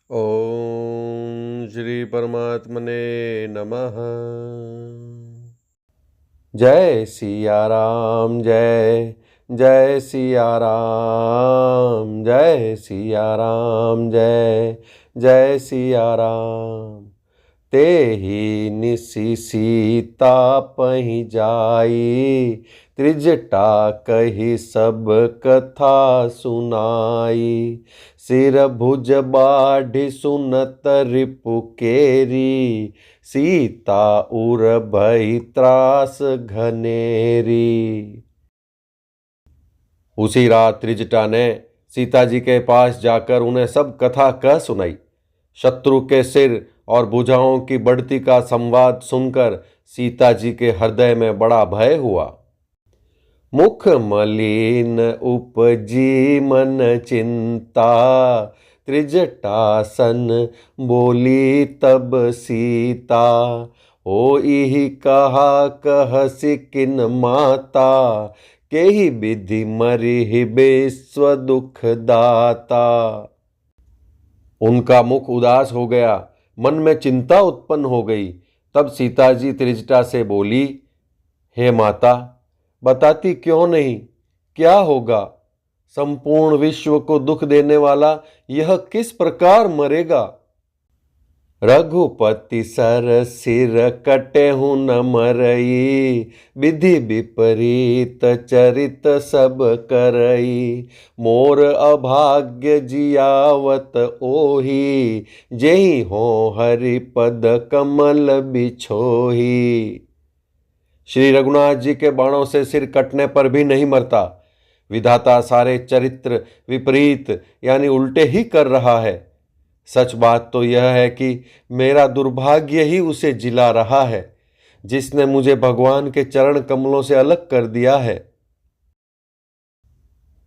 ओम श्री परमात्मने नमः। जय सिया राम, जय जय सिया राम, जय सिया राम, जय जय सिया राम। तेहि निसि सीता पहि जाई, त्रिजटा कही सब कथा सुनाई। सिर भुज बाढ़ि सुनत रिपु केरी, सीता उर भई त्रास घनेरी। उसी रात त्रिजटा ने सीता जी के पास जाकर उन्हें सब कथा कह सुनाई। शत्रु के सिर और भुजाओं की बढ़ती का संवाद सुनकर सीता जी के हृदय में बड़ा भय हुआ। मुख मलिन उपजी मन चिंता, त्रिजटासन बोली तब सीता। होई कहा कहसि किन माता, केहि विधि मरिहि विश्व दुख दाता। उनका मुख उदास हो गया, मन में चिंता उत्पन्न हो गई। तब सीता जी त्रिजटा से बोली, हे माता, बताती क्यों नहीं, क्या होगा? संपूर्ण विश्व को दुख देने वाला यह किस प्रकार मरेगा? रघुपति सर सिर कटेहु न मरई, विधि विपरीत चरित सब करई। मोर अभाग्य जियावत ओही, जेहि हो हरि पद कमल बिछोही। श्री रघुनाथ जी के बाणों से सिर कटने पर भी नहीं मरता। विधाता सारे चरित्र विपरीत यानी उल्टे ही कर रहा है। सच बात तो यह है कि मेरा दुर्भाग्य ही उसे जिला रहा है, जिसने मुझे भगवान के चरण कमलों से अलग कर दिया है।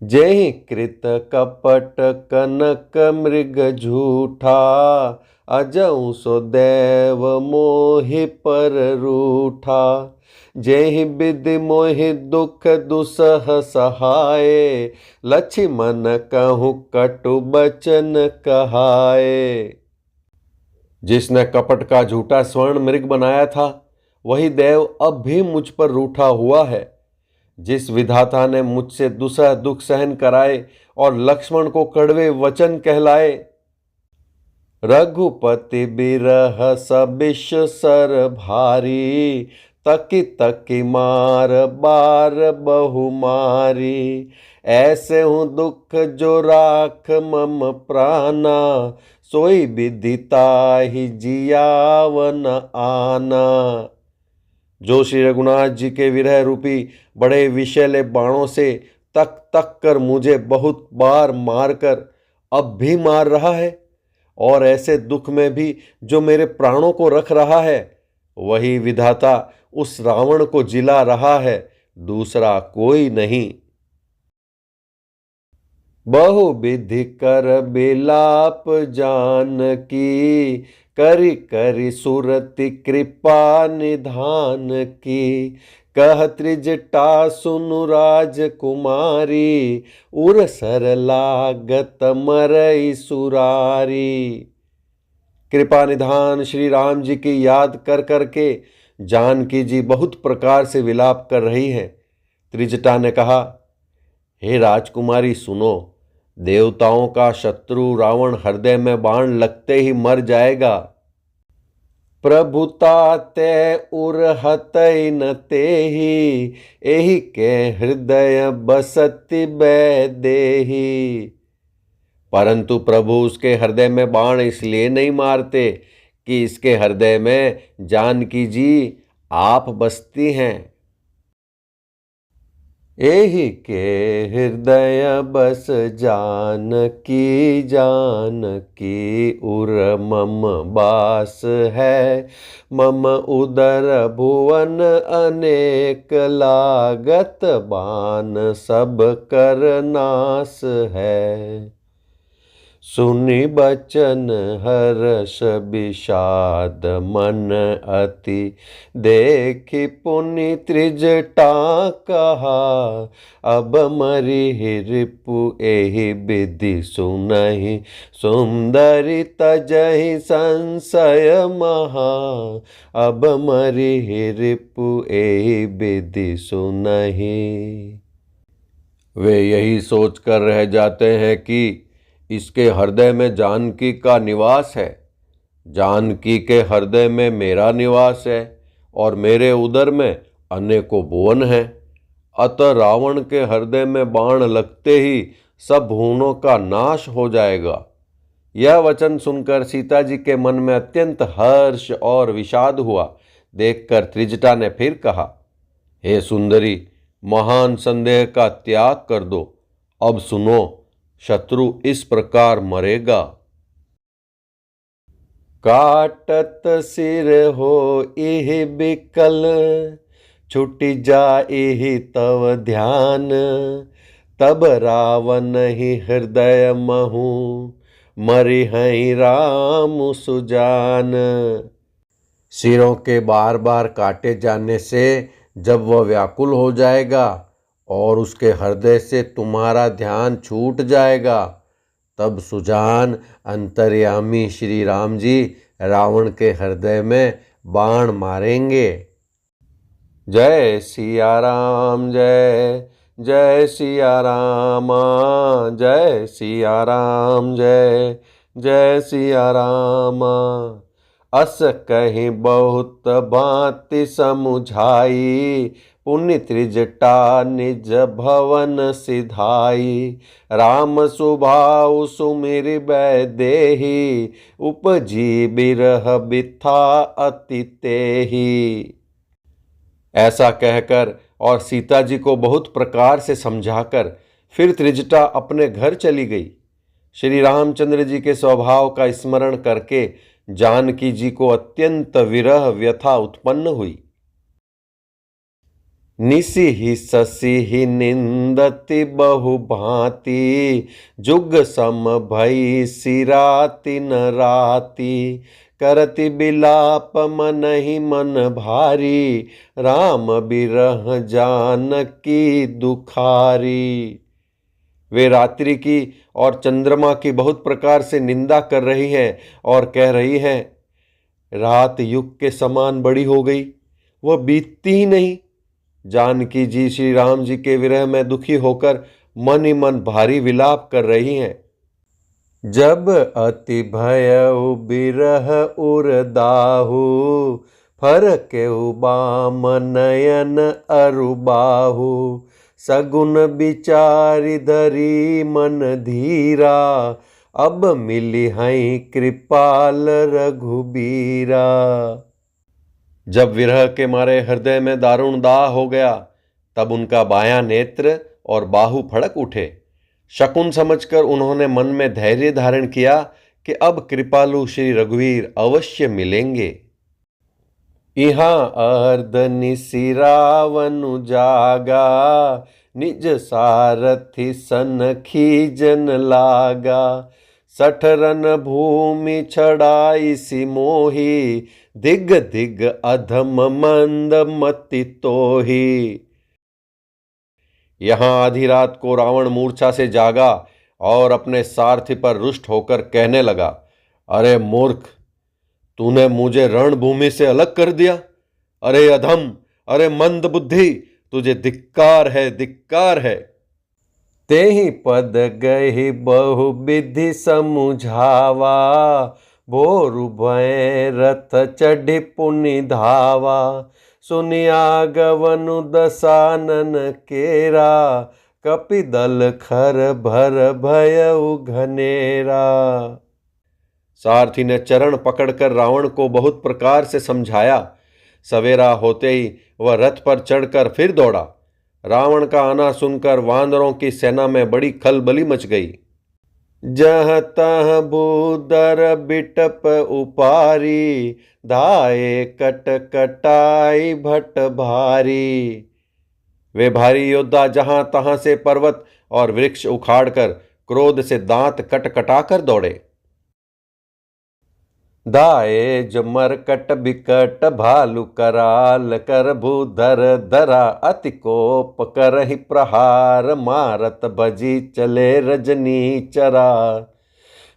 जय कृत कपट कनक मृग झूठा, अजऊ सो देव मोहि पर रूठा। जेहि विधि मोहि दुख दुसह सहाय, लक्ष्मण कहूँ कटु बचन कहाए। जिसने कपट का झूठा स्वर्ण मृग बनाया था, वही देव अब भी मुझ पर रूठा हुआ है। जिस विधाता ने मुझसे दुसह दुख सहन कराए और लक्ष्मण को कड़वे वचन कहलाए। रघुपति बिरह सबिष सर भारी, तकी तकी मार बार बहु मारी। ऐसे हूँ दुख जो राख मम प्राणा, सोई विधि ताहि जियावन आना। जो श्री रघुनाथ जी के विरह रूपी बड़े विषैले बाणों से तक तक कर मुझे बहुत बार मारकर अब भी मार रहा है, और ऐसे दुख में भी जो मेरे प्राणों को रख रहा है, वही विधाता उस रावण को जिला रहा है, दूसरा कोई नहीं। बहु विधि कर बिलाप जान की, करि करि सुरति कृपा निधान की। कह त्रिजटा सुनु राजकुमारी, उर सर लागत मरई सुरारी। कृपा निधान श्री राम जी की याद कर करके जानकी जी बहुत प्रकार से विलाप कर रही हैं। त्रिजटा ने कहा, हे राजकुमारी सुनो, देवताओं का शत्रु रावण हृदय में बाण लगते ही मर जाएगा। प्रभुता ते उरहतई न तेहि, एहि के हृदय बसति बैदेही। परंतु प्रभु उसके हृदय में बाण इसलिए नहीं मारते कि इसके हृदय में जानकी जी आप बसती हैं। एहि के हृदय बस जानकी, जानकी उर मम बास है। मम उदर भुवन अनेक, लागत बान सब कर नास है। सुनि बचन हर्ष विषाद मन अति, देखि पुनि त्रिजटा कहा, अब मरि रिपु एहि विधि सुनहि, सुंदरी तजहि संशय महा, अब मरि रिपु एहि विधि सुनहि। वे यही सोचकर रह जाते हैं कि इसके हृदय में जानकी का निवास है, जानकी के हृदय में मेरा निवास है और मेरे उदर में अनेकों भुवन हैं। अतः रावण के हृदय में बाण लगते ही सब भुवनों का नाश हो जाएगा। यह वचन सुनकर सीता जी के मन में अत्यंत हर्ष और विषाद हुआ। देखकर त्रिजटा ने फिर कहा, हे सुंदरी, महान संदेह का त्याग कर दो। अब सुनो, शत्रु इस प्रकार मरेगा। काटत सिर हो इह बिकल, छुटि जाइहि तव ध्यान, तब रावण ही हृदय महु, मरिहहि राम सुजान। सिरों के बार बार काटे जाने से जब वह व्याकुल हो जाएगा और उसके हृदय से तुम्हारा ध्यान छूट जाएगा, तब सुजान अंतर्यामी श्री राम जी रावण के हृदय में बाण मारेंगे। जय सिया राम, जय जय सिया राम, जय सिया राम, जय जय सिया राम। अस कहीं बहुत भांति समुझाई, पुनि त्रिजटा निज भवन सिधाई, राम सुभाउ सुमिरि वैदेही, उपजी बिरह बिथा अति तेहि। ऐसा कहकर और सीता जी को बहुत प्रकार से समझाकर फिर त्रिजटा अपने घर चली गई। श्री रामचंद्र जी के स्वभाव का स्मरण करके जानकी जी को अत्यंत विरह व्यथा उत्पन्न हुई। निसिहि शशिहि निंदति बहु भांति, जुग सम भई सिराति न राति, करति बिलाप मनहि मन भारी, राम बिरह जानकी दुखारी। वे रात्रि की और चंद्रमा की बहुत प्रकार से निंदा कर रही हैं और कह रही हैं, रात युग के समान बड़ी हो गई, वह बीतती ही नहीं। जानकी जी श्री राम जी के विरह में दुखी होकर मन ही मन भारी विलाप कर रही हैं। जब अति भयउ बिरह उरदाहु, फरकेउ बाम नयन अरुबाहु, सगुन विचारि धरी मन धीरा, अब मिली हई कृपाल रघुबीरा। जब विरह के मारे हृदय में दारुण दाह हो गया, तब उनका बायां नेत्र और बाहु फड़क उठे। शकुन समझकर उन्होंने मन में धैर्य धारण किया कि अब कृपालु श्री रघुवीर अवश्य मिलेंगे। इहाँ अर्ध निसि रावनु जागा, निज सारथि सन खीजन लागा, सठरन भूमि छड़ाई सी मोही, दिग दिग अधम मंद मति तोही। यहाँ आधी रात को रावण मूर्छा से जागा और अपने सारथी पर रुष्ट होकर कहने लगा, अरे मूर्ख, तूने मुझे रणभूमि से अलग कर दिया। अरे अधम, अरे मंद बुद्धि, तुझे धिक्कार है, धिक्कार है। तेहि पद गहि बहु विधि समुझावा, भोरु भय रथ चढ़ि पुनि धावा, सुनिया गवनु दसानन केरा, कपिदल खर भर भयउ घनेरा। सारथी ने चरण पकड़कर रावण को बहुत प्रकार से समझाया। सवेरा होते ही वह रथ पर चढ़कर फिर दौड़ा। रावण का आना सुनकर वानरों की सेना में बड़ी खलबली मच गई। जह तह भूदर बिटप उपारी, धाये कट कटाई भट भारी। वे भारी योद्धा जहां तहां से पर्वत और वृक्ष उखाड़कर क्रोध से दांत कटकटाकर दौड़े। दाए जो मरकट बिकट भालू कराल कर भूधर धरा अति कोप करहि प्रहार मारत बजी चले रजनी चरा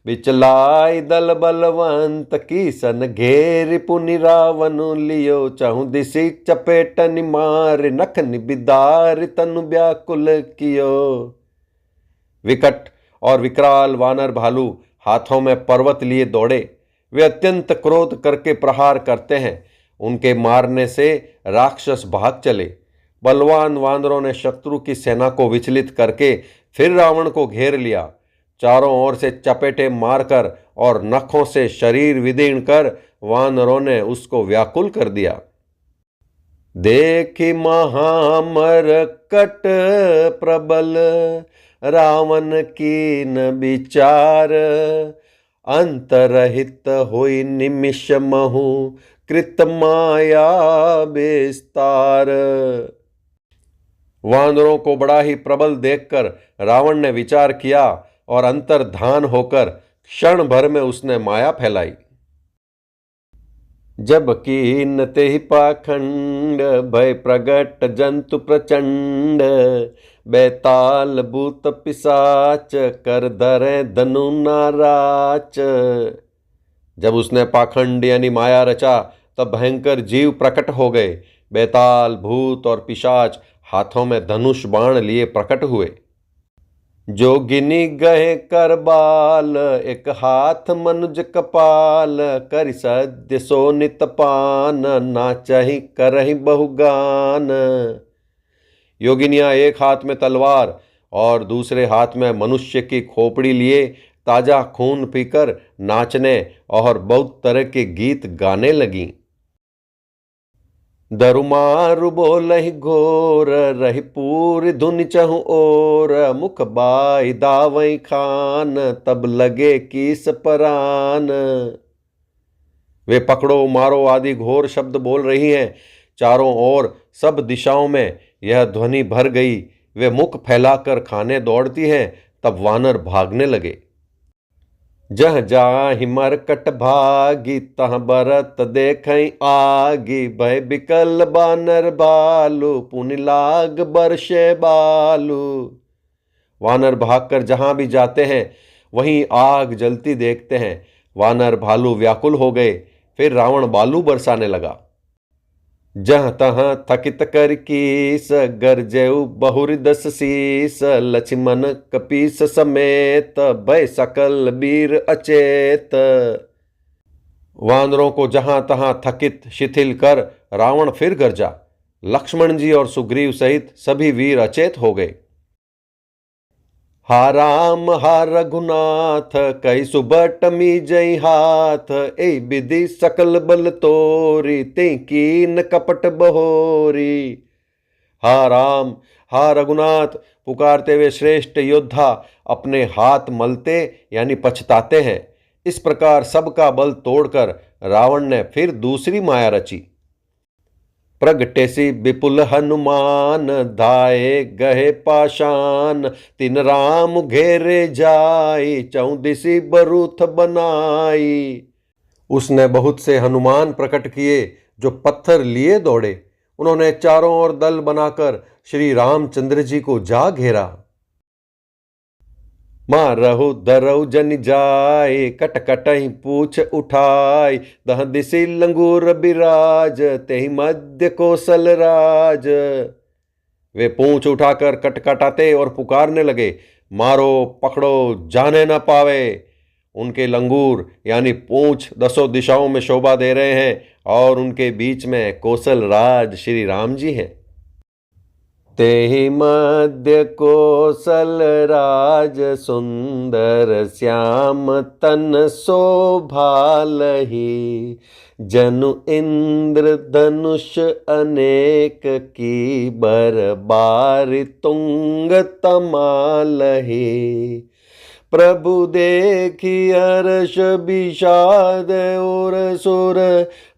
बिचलाई दल बलवंत की सन घेर पुनि रावनु लियो चहु दिसी चपेटनि मार नखनि बिदार तनु व्याकुल कियो। विकट और विकराल वानर भालू हाथों में पर्वत लिए दौड़े। वे अत्यंत क्रोध करके प्रहार करते हैं। उनके मारने से राक्षस भाग चले। बलवान वानरों ने शत्रु की सेना को विचलित करके फिर रावण को घेर लिया। चारों ओर से चपेटे मारकर और नखों से शरीर विदीर्ण कर वानरों ने उसको व्याकुल कर दिया। देखि महामरकट प्रबल रावण कीन विचार अंतरहित होई निमिष महु कृत माया विस्तार। वानरों को बड़ा ही प्रबल देखकर रावण ने विचार किया और अंतर्धान होकर क्षण भर में उसने माया फैलाई। जब कीन तेहि पाखंड भय प्रगट जंतु प्रचंड बैताल भूत पिशाच कर धरे धनु नाराच। जब उसने पाखंड यानी माया रचा तब भयंकर जीव प्रकट हो गए। बैताल भूत और पिशाच हाथों में धनुष बाण लिए प्रकट हुए। जोगिनी गहे कर बाल एक हाथ मनुज कपाल कर सद्य सो नित पान नाचहि करहि बहुगान। योगिनियां एक हाथ में तलवार और दूसरे हाथ में मनुष्य की खोपड़ी लिए ताजा खून पीकर नाचने और बहुत तरह के गीत गाने लगीं। दरुमारु बोलहि घोर रहि पूरी धुनि चहु ओर मुख बाई दावई खान तब लगे कीस परान। वे पकड़ो मारो आदि घोर शब्द बोल रही हैं। चारों ओर सब दिशाओं में यह ध्वनि भर गई। वे मुख फैलाकर खाने दौड़ती हैं। तब वानर भागने लगे। जह जाहि मरकट भागी तह बरत देखई आगी भय बिकल बानर बालू पुनि लाग बरसे बालू। वानर भागकर जहां भी जाते हैं वहीं आग जलती देखते हैं। वानर भालू व्याकुल हो गए। फिर रावण बालू बरसाने लगा। जह तह थकित कर कीस गरजेउ बहुरि दस शीस लक्ष्मण कपीस समेत भय सकल वीर अचेत। वानरों को जहां तहां थकित शिथिल कर रावण फिर गरजा। लक्ष्मण जी और सुग्रीव सहित सभी वीर अचेत हो गए। हा राम हा रघुनाथ कई सुबट मीजई हाथ ए विधि सकल बल तोरी ते कीन कपट बहोरी। हा राम हा रघुनाथ पुकारते हुए श्रेष्ठ योद्धा अपने हाथ मलते यानी पछताते हैं। इस प्रकार सबका बल तोड़कर रावण ने फिर दूसरी माया रची। प्रगटेसी विपुल हनुमान धाये गहे पाशान तिन राम घेरे जाई चौदिसी बरूथ बनाई। उसने बहुत से हनुमान प्रकट किए जो पत्थर लिए दौड़े। उन्होंने चारों ओर दल बनाकर श्री रामचंद्र जी को जा घेरा। मारहु दरऊ जन जाय कटकटहि पूछ उठाय दह दिसी लंगूर बिराज तेहि मध्य कौशल राज। वे पूंछ उठाकर कटकटाते और पुकारने लगे, मारो पकड़ो जाने न पावे। उनके लंगूर यानी पूंछ दसों दिशाओं में शोभा दे रहे हैं और उनके बीच में कौशल राज श्री राम जी हैं। तेहि मध्य कौशल राज सुंदर श्याम तन शोभालहि जनु इंद्र धनुष अनेक की बर बार तुंग तमालहि प्रभु देखी हर्ष विषाद और सुर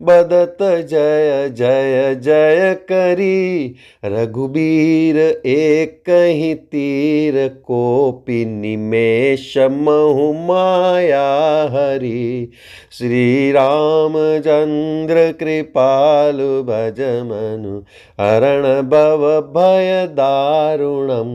बदत जय जय जय करी। रघुबीर एक ही तीर कोपि निमेष महु माया हरि। श्री रामचंद्र कृपालु भज मनु हरण भव भय दारुणम।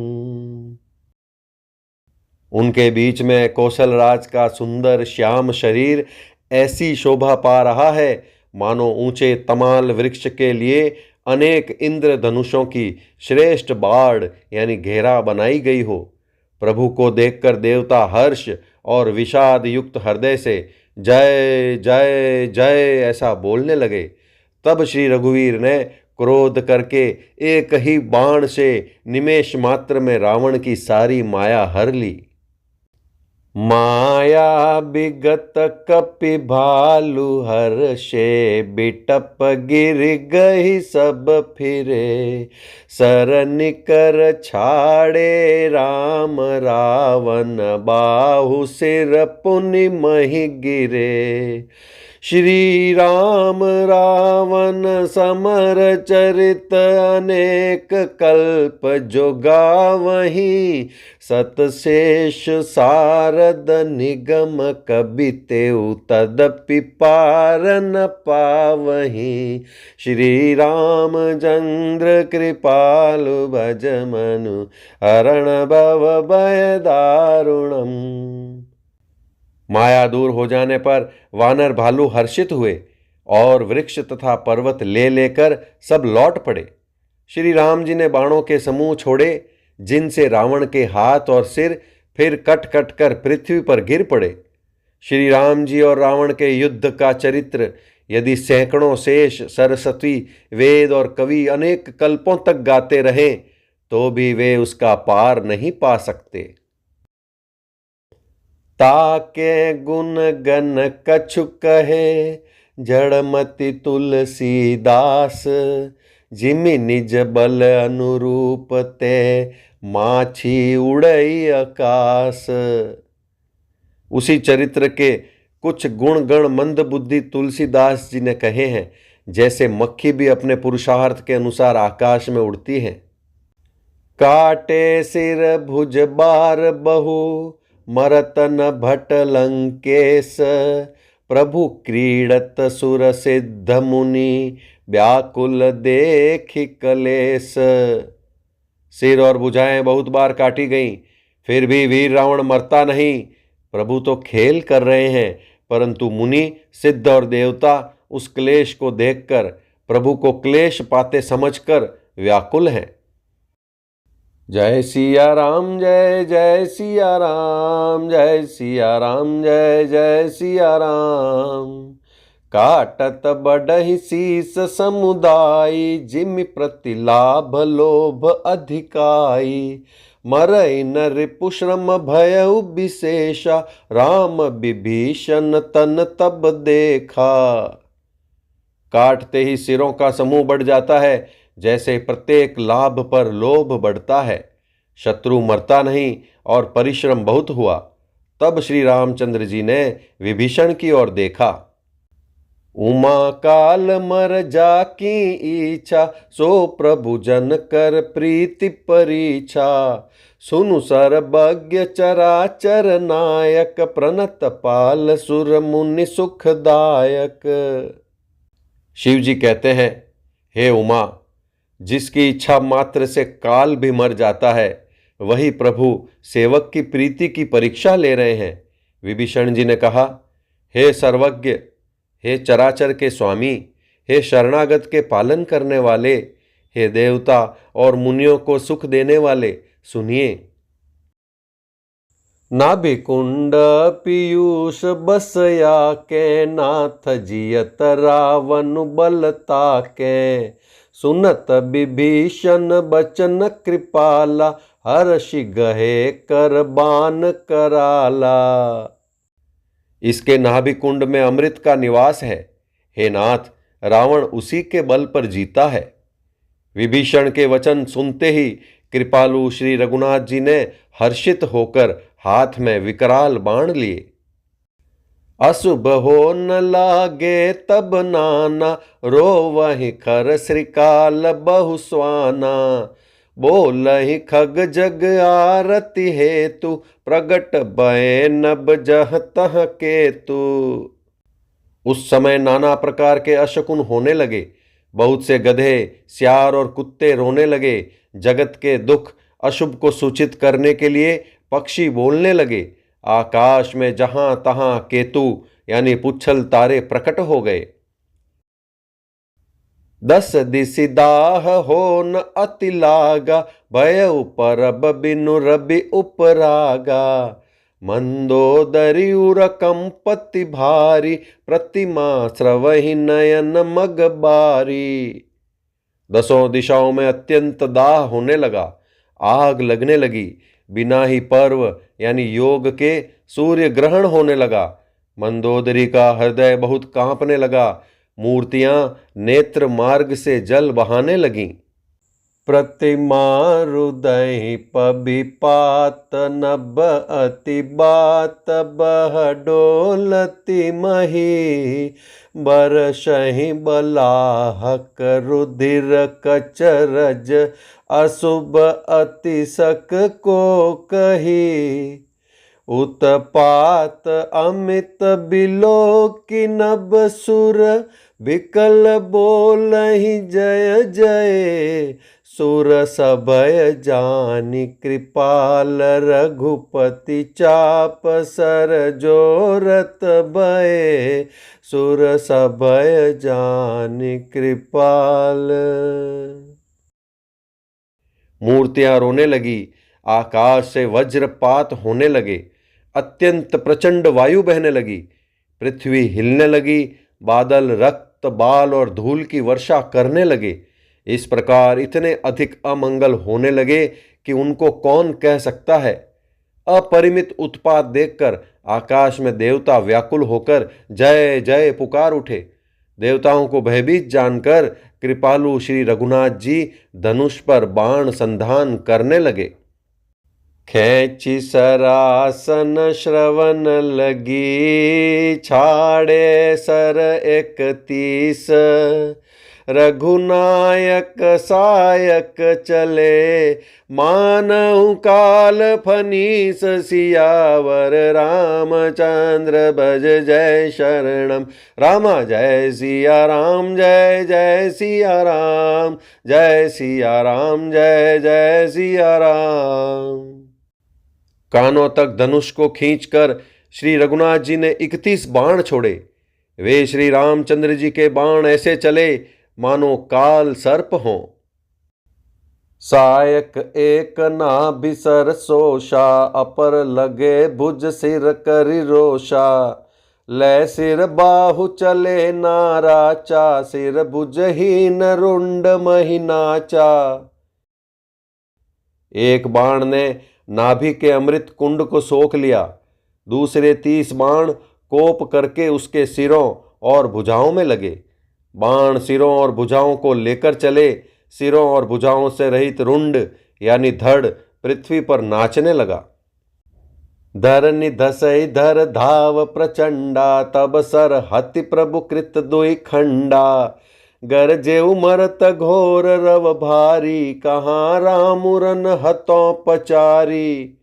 उनके बीच में कौशल राज का सुंदर श्याम शरीर ऐसी शोभा पा रहा है मानो ऊंचे तमाल वृक्ष के लिए अनेक इंद्रधनुषों की श्रेष्ठ बाढ़ यानी घेरा बनाई गई हो। प्रभु को देखकर देवता हर्ष और विषाद युक्त हृदय से जय जय जय ऐसा बोलने लगे। तब श्री रघुवीर ने क्रोध करके एक ही बाण से निमेष मात्र में रावण की सारी माया हर ली। माया बिगत कपि भालु हर्षे बिटप गिर गई सब फिरे। सरन कर छाड़े राम रावण बाहु सिर पुनि महि गिरे। श्री राम रावण समर चरित अनेक कल्प जो गावहीं। सतशेष सारद निगम कबि तेउ तदपि पार न पावहीं। श्री रामचंद्र कृपालु भज मनु हरण भव भय दारुणम। माया दूर हो जाने पर वानर भालू हर्षित हुए और वृक्ष तथा पर्वत ले लेकर सब लौट पड़े। श्री राम जी ने बाणों के समूह छोड़े जिनसे रावण के हाथ और सिर फिर कट कट कर पृथ्वी पर गिर पड़े। श्री राम जी और रावण के युद्ध का चरित्र यदि सैकड़ों शेष सरस्वती वेद और कवि अनेक कल्पों तक गाते रहें तो भी वे उसका पार नहीं पा सकते। ताके गुण गन कछु कहे जड़मति तुलसीदास। जिमि निज बल अनुरूप ते माछी उड़ई आकाश। उसी चरित्र के कुछ गुण गण मंद बुद्धि तुलसीदास जी ने कहे हैं, जैसे मक्खी भी अपने पुरुषार्थ के अनुसार आकाश में उड़ती है। काटे सिर भुज बार बहु मरत न भट लंकेश। प्रभु क्रीडत सुर सिद्ध मुनि व्याकुल देखि कलेश। सिर और भुजाएं बहुत बार काटी गईं, फिर भी वीर रावण मरता नहीं। प्रभु तो खेल कर रहे हैं, परंतु मुनि सिद्ध और देवता उस क्लेश को देखकर प्रभु को क्लेश पाते समझकर व्याकुल हैं। जय सिया राम जय जय सिया राम जय सिया राम जय जय सिया राम। काटत बढ़हि शीस समुदाय जिमि प्रतिलाभ लोभ अधिकाई। मरई न रिपु श्रम भयउ विशेषा राम विभीषण तन तब देखा। काटते ही सिरों का समूह बढ़ जाता है, जैसे प्रत्येक लाभ पर लोभ बढ़ता है। शत्रु मरता नहीं और परिश्रम बहुत हुआ। तब श्री रामचंद्र जी ने विभीषण की ओर देखा। उमा काल मर जाकी इच्छा सो प्रभु जन कर प्रीति परीक्षा। सुनु सर्वज्ञ चराचर नायक प्रणत पाल सुर मुनि सुखदायक। शिव जी कहते हैं, हे उमा, जिसकी इच्छा मात्र से काल भी मर जाता है वही प्रभु सेवक की प्रीति की परीक्षा ले रहे हैं। विभीषण जी ने कहा, हे सर्वज्ञ, हे चराचर के स्वामी, हे शरणागत के पालन करने वाले, हे देवता और मुनियों को सुख देने वाले, सुनिए। नाभि कुंड पीयूष बसया के नाथ जियत रावण बलता के। सुनत विभीषण बचन कृपाला हर्षि गहे कर बान कराला। इसके नाभि कुंड में अमृत का निवास है। हे नाथ, रावण उसी के बल पर जीता है। विभीषण के वचन सुनते ही कृपालु श्री रघुनाथ जी ने हर्षित होकर हाथ में विकराल बाण लिए। अशुभ हो न लागे तब नाना, रोवहि खर श्रीकाल बहुस्वाना। बोलहि खग जग आरती हेतु, प्रगट भय नभ जह तह केतु। उस समय नाना प्रकार के अशकुन होने लगे। बहुत से गधे, सियार और कुत्ते रोने लगे। जगत के दुख अशुभ को सूचित करने के लिए पक्षी बोलने लगे। आकाश में जहां तहां केतु यानी पुच्छल तारे प्रकट हो गए। 10 दिसि दाह हो न अति लागा, भय परब बिनु रवि उपरागा। मंदोदरी उर कंपति भारी, प्रतिमा स्रवहि नयन मग बारी। 10 दिशाओं में अत्यंत दाह होने लगा, आग लगने लगी। बिना ही पर्व यानी योग के सूर्य ग्रहण होने लगा। मंदोदरी का हृदय बहुत कांपने लगा। मूर्तियां नेत्र मार्ग से जल बहाने लगीं। प्रतिमा हृदय पबिपात, नभ अति बात बह डोलती मही। बरसहि बलाहक रुधिर कचरज, अशुभ अतिशक को कही। उत्पात अमित बिलोकी नभ सुर, विकल बोलहि जय जय। सुर सभय जानि कृपाल, रघुपति चाप सर जोरत भय। सुर सभय जानि कृपाल। मूर्तियां रोने लगी, आकाश से वज्रपात होने लगे, अत्यंत प्रचंड वायु बहने लगी, पृथ्वी हिलने लगी, बादल रक्त, बाल और धूल की वर्षा करने लगे। इस प्रकार इतने अधिक अमंगल होने लगे कि उनको कौन कह सकता है। अपरिमित उत्पात देखकर आकाश में देवता व्याकुल होकर जय जय पुकार उठे। देवताओं को भयभीत जानकर कृपालु श्री रघुनाथ जी धनुष पर बाण संधान करने लगे। खेची सरासन श्रवण लगी, छाड़े सर 31। रघुनायक सायक चले, मानहु काल फनीस। सियावर रामचंद्र भज जय शरणम। रामा जय सिया राम, जय जय सिया राम, जय सिया राम, जय जय सिया राम। कानों तक धनुष को खींचकर श्री रघुनाथ जी ने 31 बाण छोड़े। वे श्री रामचंद्र जी के बाण ऐसे चले मानो काल सर्प हों। सायक एक नाभिसर सोषा, अपर लगे भुज सिर करि रोषा। लय सिर बाहु चले नाराचा, सिर भुजहीन रुंड महिनाचा। एक बाण ने नाभि के अमृत कुंड को सोख लिया। दूसरे 30 बाण कोप करके उसके सिरों और भुजाओं में लगे। बाण सिरों और भुजाओं को लेकर चले। सिरों और भुजाओं से रहित रुंड यानी धड़ पृथ्वी पर नाचने लगा। धर निधसई धर धाव प्रचंडा, तब सर हति प्रभु कृत दुई खंडा। गरजे उमरत घोर रव भारी, कहाँ रामुरन हतों पचारी।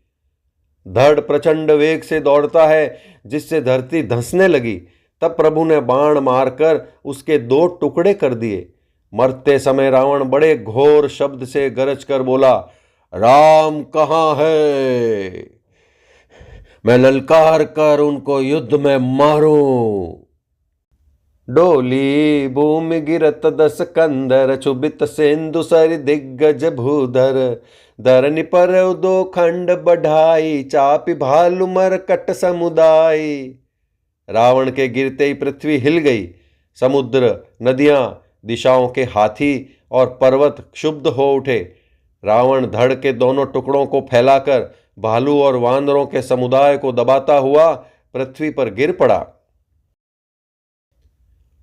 धड़ प्रचंड वेग से दौड़ता है जिससे धरती धंसने लगी। तब प्रभु ने बाण मारकर उसके 2 टुकड़े कर दिए। मरते समय रावण बड़े घोर शब्द से गरज कर बोला, राम कहाँ है? मैं ललकार कर उनको युद्ध में मारूं। डोली भूमि गिरत 10 कंदर, क्षुभित सेंदु सरि दिग्गज भूधर। धरनि पर 2 खंड बढ़ाई, चापि भालु मरकट समुदाय। रावण के गिरते ही पृथ्वी हिल गई। समुद्र, नदियां, दिशाओं के हाथी और पर्वत क्षुब्ध हो उठे। रावण धड़ के दोनों टुकड़ों को फैलाकर भालू और वानरों के समुदाय को दबाता हुआ पृथ्वी पर गिर पड़ा।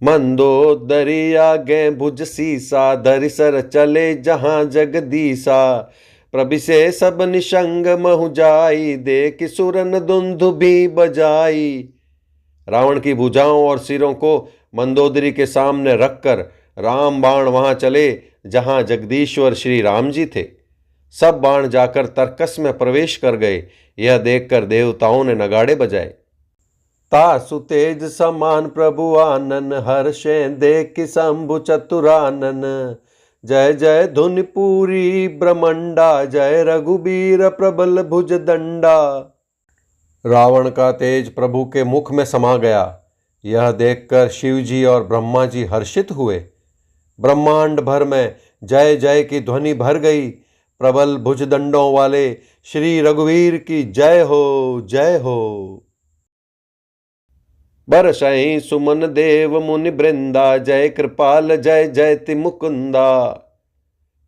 मंदोदरी आगे भुज सीसा, धरि सर चले जहां जगदीसा। प्रभिसे सब निशंग महु जाई, देख सुरन दुंदुभि बजाई। रावण की भुजाओं और सिरों को मंदोदरी के सामने रखकर राम बाण वहां चले जहां जगदीश्वर श्री राम जी थे। सब बाण जाकर तर्कस में प्रवेश कर गए। यह देखकर देवताओं ने नगाड़े बजाए। तासु तेज समान प्रभु आनन, हर्षे देख शंभु चतुरानन। जय जय धुनि पूरी ब्रह्मंडा, जय रघुबीर प्रबल भुज दंडा। रावण का तेज प्रभु के मुख में समा गया। यह देखकर शिव जी और ब्रह्मा जी हर्षित हुए। ब्रह्मांड भर में जय जय की ध्वनि भर गई। प्रबल भुजदंडों वाले श्री रघुवीर की जय हो, जय हो। बरसई सुमन देव मुनि वृंदा, जय कृपाल जय जयति मुकुंदा।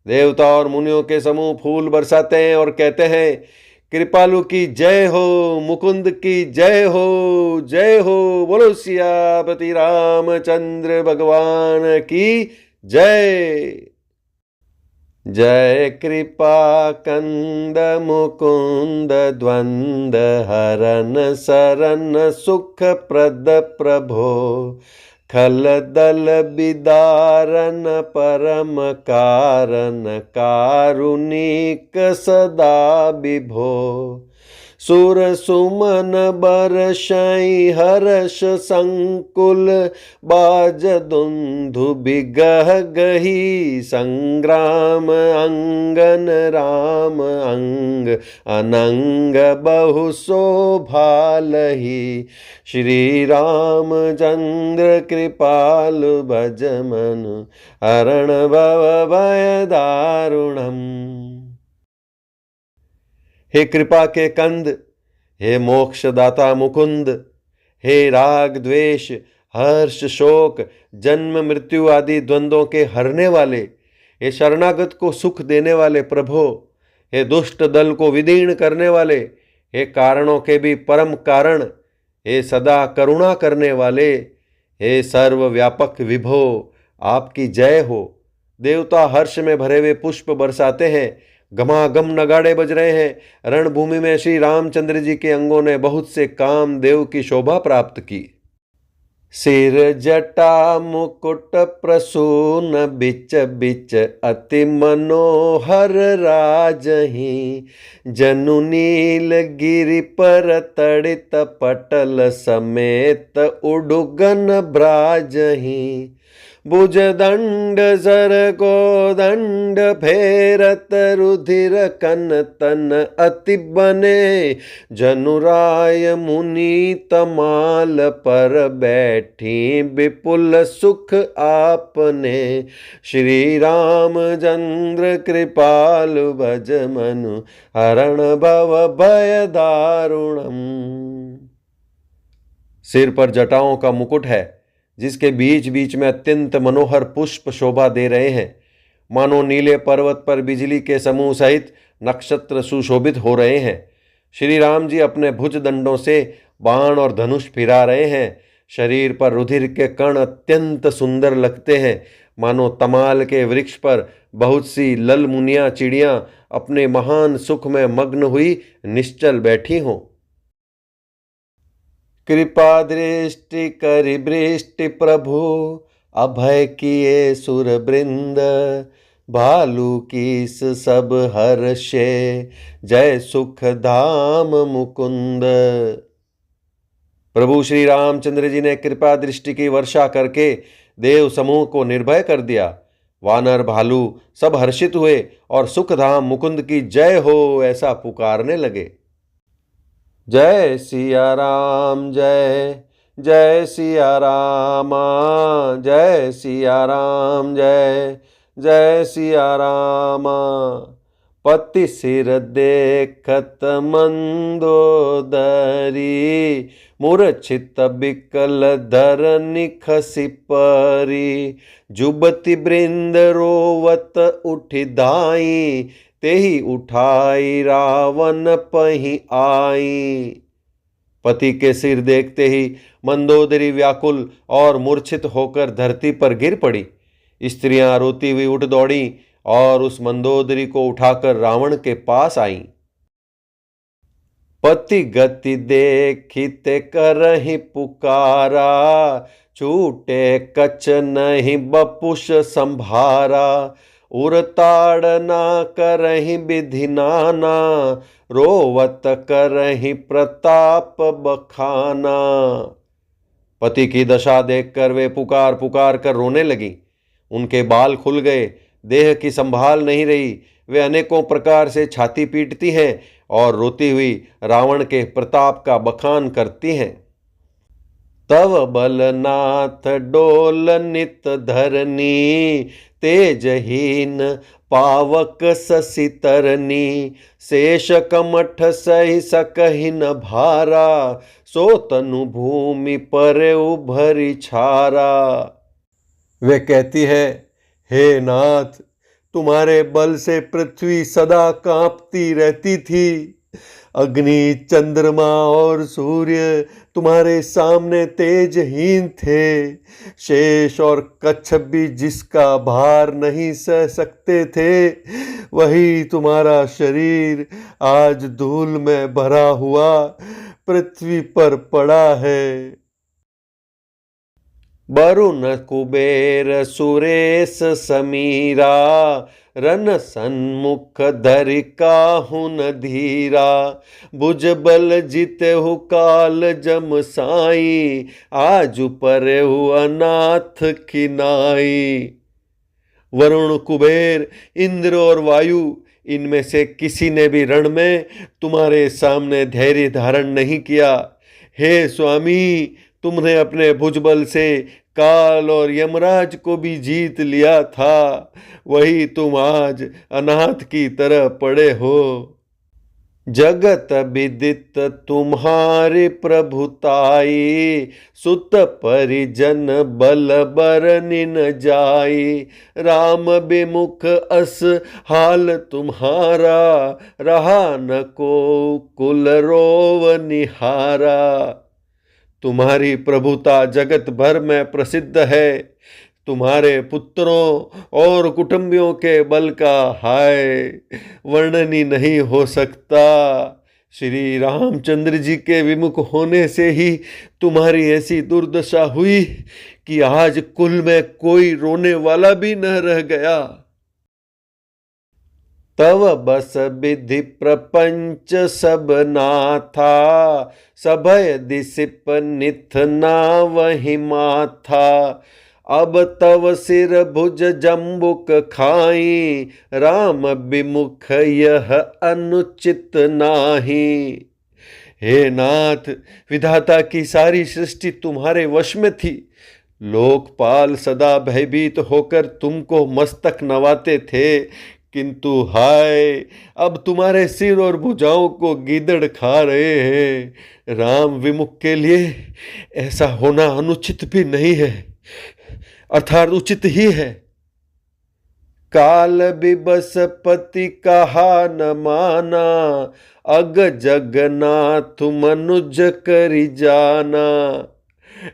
देवता और मुनियों के समूह फूल बरसाते हैं और कहते हैं, कृपालु की जय हो, मुकुंद की जय हो, जय हो। बोलो सियापति रामचंद्र भगवान की जय। जय कृपा कंद मुकुंद द्वंद हरन सरन सुख प्रद प्रभो। खल दल बिदारन परम कारण कारुणिक सदा विभो। सुर सुमन बरसई हर्ष संकुल, बाज दुंदुभि गह गही। संग्राम अंगन राम अंग, अनंग बहु शोभालहि। श्री रामचंद्र कृपालु भज मनु, हरण भव भय दारुणम। हे कृपा के कंद, हे मोक्षदाता मुकुंद, हे राग द्वेष हर्ष शोक जन्म मृत्यु आदि द्वंद्वों के हरने वाले, हे शरणागत को सुख देने वाले प्रभो, हे दुष्ट दल को विदीर्ण करने वाले, हे कारणों के भी परम कारण, हे सदा करुणा करने वाले, हे सर्वव्यापक विभो, आपकी जय हो। देवता हर्ष में भरे हुए पुष्प बरसाते हैं। घमाघम नगाड़े बज रहे हैं। रणभूमि में श्री रामचंद्र जी के अंगों ने बहुत से काम देव की शोभा प्राप्त की। सिर जटा मुकुट प्रसून, बिच बिच अति मनोहर राजहि। जनु नील गिरि पर तड़ित पटल समेत उडुगन ब्राजहि। भुज दंड सर को दंड फेरत रुधिर कन तन अति बने। जनुराय मुनि तमाल पर बैठी विपुल सुख आपने। श्री रामचंद्र कृपालु भज मनु, हरण भव भय दारुणम। सिर पर जटाओं का मुकुट है जिसके बीच बीच में अत्यंत मनोहर पुष्प शोभा दे रहे हैं। मानो नीले पर्वत पर बिजली के समूह सहित नक्षत्र सुशोभित हो रहे हैं। श्री राम जी अपने भुज दंडों से बाण और धनुष फिरा रहे हैं। शरीर पर रुधिर के कण अत्यंत सुंदर लगते हैं। मानो तमाल के वृक्ष पर बहुत सी लल मुनियाँ चिड़ियाँ अपने महान सुख में मग्न हुई निश्चल बैठी हों। कृपा दृष्टि करि बृष्टि प्रभु, अभय किए सुर बृंद। भालू कीस सब हर्षे, जय सुख धाम मुकुंद। प्रभु श्री रामचंद्र जी ने कृपा दृष्टि की वर्षा करके देव समूह को निर्भय कर दिया। वानर भालू सब हर्षित हुए और सुखधाम मुकुंद की जय हो ऐसा पुकारने लगे। जय सिया राम जय, जय सिया राम, जय सिया राम जय, जय सिया राम। पति सिर देखत मंदोदरी, मूर्छित बिकल धर निखसि परी। जुबति बृंद रोवत उठि धाई, तेहि उठाई रावण पही आई। पति के सिर देखते ही मंदोदरी व्याकुल और मूर्छित होकर धरती पर गिर पड़ी। स्त्रियां रोती हुई उठ दौड़ी और उस मंदोदरी को उठाकर रावण के पास आईं। पति गति देखिते करहि पुकारा, छूटे कछ नहीं बपुष संभारा। उरताड़ना करहि विधि नाना, रोवत करहि प्रताप बखाना। पति की दशा देखकर वे पुकार पुकार कर रोने लगी। उनके बाल खुल गए, देह की संभाल नहीं रही। वे अनेकों प्रकार से छाती पीटती हैं और रोती हुई रावण के प्रताप का बखान करती हैं। तव बलनाथ डोल नित धरनी, तेजहीन पावक शशि तरनी। शेष कमठ सहि सकहि न भारा, सो तनु भूमि पर उभरी छारा। वे कहती है, हे नाथ, तुम्हारे बल से पृथ्वी सदा कांपती रहती थी। अग्नि, चंद्रमा और सूर्य तुम्हारे सामने तेजहीन थे। शेष और कच्छप भी जिसका भार नहीं सह सकते थे, वही तुम्हारा शरीर आज धूल में भरा हुआ पृथ्वी पर पड़ा है। वरुण कुबेर सुरेश समीरा, रन सन्मुख धरि काहू न धीरा। भुजबल जितेहु काल जम साई, आज परेहु अनाथ किनाई। वरुण, कुबेर, इंद्र और वायु, इनमें से किसी ने भी रण में तुम्हारे सामने धैर्य धारण नहीं किया। हे स्वामी, तुमने अपने भुजबल से काल और यमराज को भी जीत लिया था, वही तुम आज अनाथ की तरह पड़े हो। जगत विदित तुम्हारी प्रभुताई, सुत परिजन बल बरनि न जाई। राम विमुख अस हाल तुम्हारा, रहा न को कुल रोव निहारा। तुम्हारी प्रभुता जगत भर में प्रसिद्ध है। तुम्हारे पुत्रों और कुटुंबियों के बल का हाय वर्णन ही नहीं हो सकता। श्री रामचंद्र जी के विमुख होने से ही तुम्हारी ऐसी दुर्दशा हुई कि आज कुल में कोई रोने वाला भी न रह गया। तव बस विधि प्रपंच सब नाथा, सभय दिसिप निथ ना वही माथा। अब तव सिर भुज जम्बुक खाई, राम विमुख यह अनुचित नाही। हे नाथ, विधाता की सारी सृष्टि तुम्हारे वश में थी। लोकपाल सदा भयभीत होकर तुमको मस्तक नवाते थे, किंतु हाय, अब तुम्हारे सिर और भुजाओं को गीदड़ खा रहे हैं। राम विमुख के लिए ऐसा होना अनुचित भी नहीं है, अर्थात उचित ही है। काल बिबस पति कहा न माना, अग जगन्नाथ मनुज करि जाना।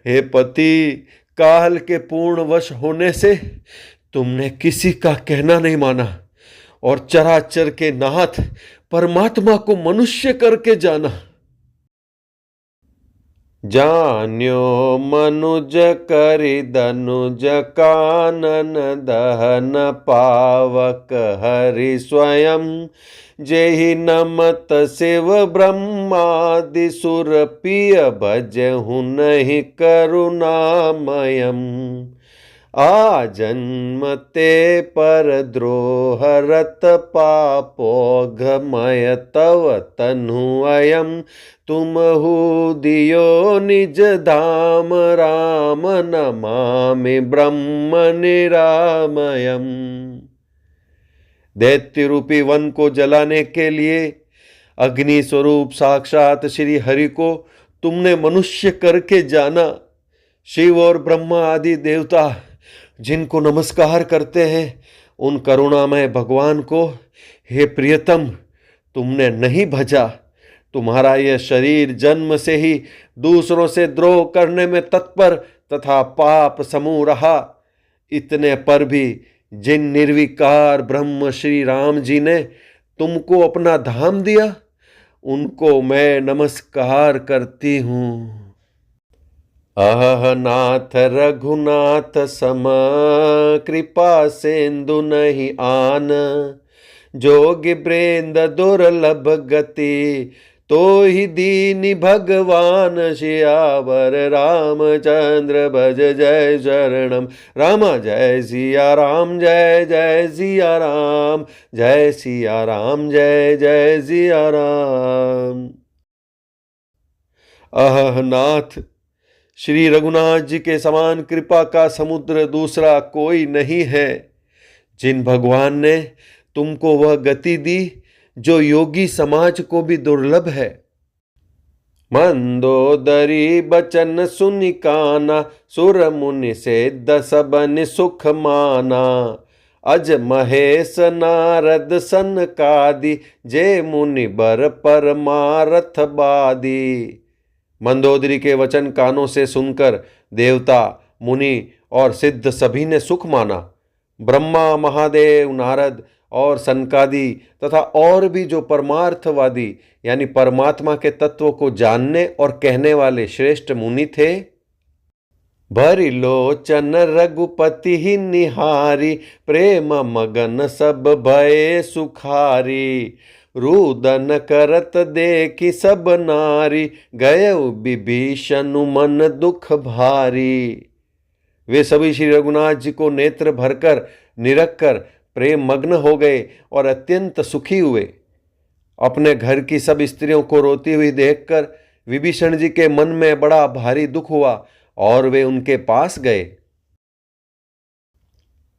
हे पति, काल के पूर्ण वश होने से तुमने किसी का कहना नहीं माना और चराचर के नाथ परमात्मा को मनुष्य करके जाना। जान्यो मनुज करि दनुज कानन दहन पावक हरि स्वयं। जेहि नमत शिव ब्रह्मादि सुर पिय भजहु नहीं करुणामयम्। आ जन्मते पर द्रोह रत पापोघमय तव तनु अयम। तुमहु दियो निज धाम राम नमामि ब्रह्म निरामयम्। दैत्य रूपी वन को जलाने के लिए अग्नि स्वरूप साक्षात श्री हरि को तुमने मनुष्य करके जाना। शिव और ब्रह्मा आदि देवता जिनको नमस्कार करते हैं, उन करुणामय भगवान को हे प्रियतम तुमने नहीं भजा। तुम्हारा यह शरीर जन्म से ही दूसरों से द्रोह करने में तत्पर तथा पाप समूह रहा। इतने पर भी जिन निर्विकार ब्रह्म श्री राम जी ने तुमको अपना धाम दिया, उनको मैं नमस्कार करती हूँ। अह नाथ रघुनाथ सम, कृपा सिंधु नहीं आन, जोग ब्रेंद दुर्लभ गति, तो ही दीनि भगवान, सियावर रामचंद्र भज जय शरणम। राम जय सिया राम, जय जय सिया राम, जय सिया राम, जय जय सिया राम। अह नाथ, श्री रघुनाथ जी के समान कृपा का समुद्र दूसरा कोई नहीं है। जिन भगवान ने तुमको वह गति दी जो योगी समाज को भी दुर्लभ है। मंदोदरी बचन सुनि काना, सुर मुनि सिद्ध सबन सुख माना, अज महेश नारद सनकादि, जे मुनि बर परमारथ बादी। मंदोदरी के वचन कानों से सुनकर देवता, मुनि और सिद्ध सभी ने सुख माना। ब्रह्मा, महादेव, नारद और सनकादि तथा और भी जो परमार्थवादी यानी परमात्मा के तत्व को जानने और कहने वाले श्रेष्ठ मुनि थे। भरि लोचन रघुपति ही निहारी, प्रेम मगन सब भये सुखारी, रुदन करत देखी सब नारी, गए विभीषण मन दुख भारी। वे सभी श्री रघुनाथ जी को नेत्र भरकर निरख कर प्रेम मग्न हो गए और अत्यंत सुखी हुए। अपने घर की सब स्त्रियों को रोती हुई देखकर विभीषण जी के मन में बड़ा भारी दुख हुआ और वे उनके पास गए।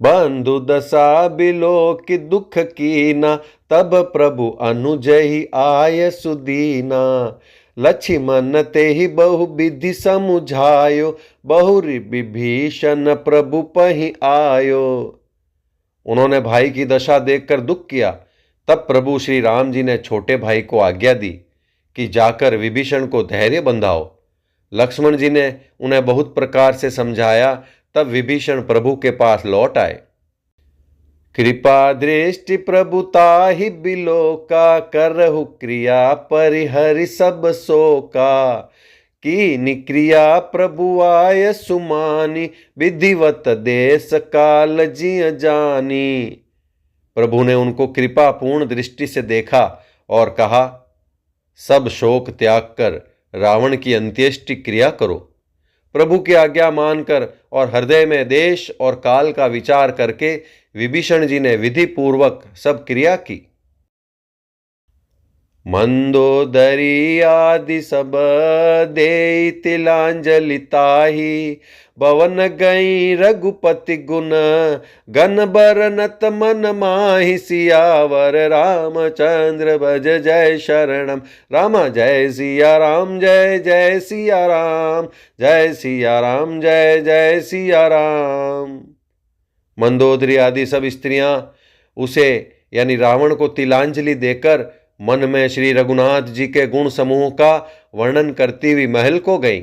बंधु दशा बिलो की दुख कीना, तब प्रभु अनुजहि आय सुदीना, लक्ष्मण ते ही बहु विधि समुझायो, बहुरी विभीषण प्रभु पहि आयो। उन्होंने भाई की दशा देखकर दुख किया। तब प्रभु श्री राम जी ने छोटे भाई को आज्ञा दी कि जाकर विभीषण को धैर्य बंधाओ। लक्ष्मण जी ने उन्हें बहुत प्रकार से समझाया। तब विभीषण प्रभु के पास लौट आए। कृपा दृष्टि प्रभुताहि बिलोका, करहु क्रिया परिहरि सब शोका, की निक्रिया प्रभु आय सुमानी, विधिवत देश काल जिय जानी। प्रभु ने उनको कृपा पूर्ण दृष्टि से देखा और कहा, सब शोक त्याग कर रावण की अंत्येष्टि क्रिया करो। प्रभु की आज्ञा मानकर और हृदय में देश और काल का विचार करके विभीषण जी ने विधि पूर्वक सब क्रिया की। मंदोदरी आदि सब देई तिलांजलि ताहि, भवन गई रघुपति गुण, गन बरनत मन माहि, सियावर रामचंद्र भज जय शरणम। राम जय सिया राम, जय जय सिया राम, जय सिया राम, जय जय सिया राम। मंदोदरी आदि सब स्त्रियां उसे यानी रावण को तिलांजलि देकर मन में श्री रघुनाथ जी के गुण समूह का वर्णन करती हुई महल को गई।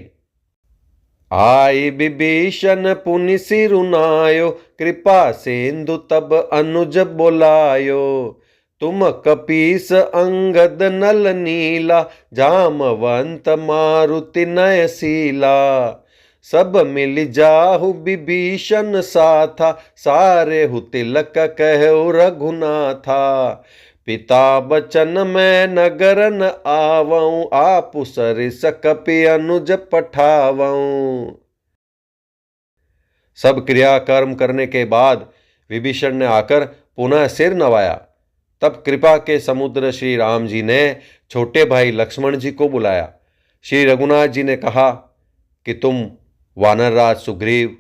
आई विभीषण पुनि सिरुनायो, कृपा सिंधु तब अनुज बोलायो, तुम कपीस अंगद नल नीला, जामवंत मारुति नयशीला, सब मिल जाहु विभीषण साथा, सारे हु तिलक कहु रघुनाथा, पिता बचन मैं नगर न आवऊं, आपु सरिस कपि अनुज पठावऊं। सब क्रिया कर्म करने के बाद विभीषण ने आकर पुनः सिर नवाया। तब कृपा के समुद्र श्री राम जी ने छोटे भाई लक्ष्मण जी को बुलाया। श्री रघुनाथ जी ने कहा कि तुम वानरराज सुग्रीव,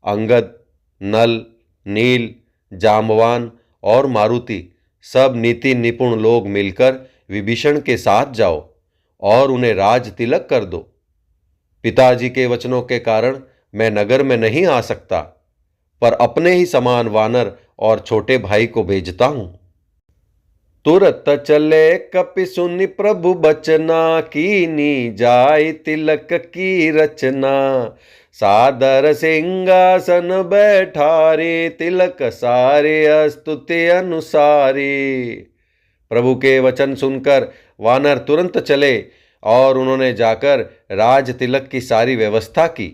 अंगद, नल, नील, जाम्बवान और मारुति सब नीति निपुण लोग मिलकर विभीषण के साथ जाओ और उन्हें राज तिलक कर दो। पिताजी के वचनों के कारण मैं नगर में नहीं आ सकता, पर अपने ही समान वानर और छोटे भाई को भेजता हूं। तुरत चले कपि सुनि प्रभु बचना, कीनी जाय तिलक की रचना, सादर सिंहासन बैठारे, तिलक सारे स्तुति अनुसारे। प्रभु के वचन सुनकर वानर तुरंत चले और उन्होंने जाकर राज तिलक की सारी व्यवस्था की।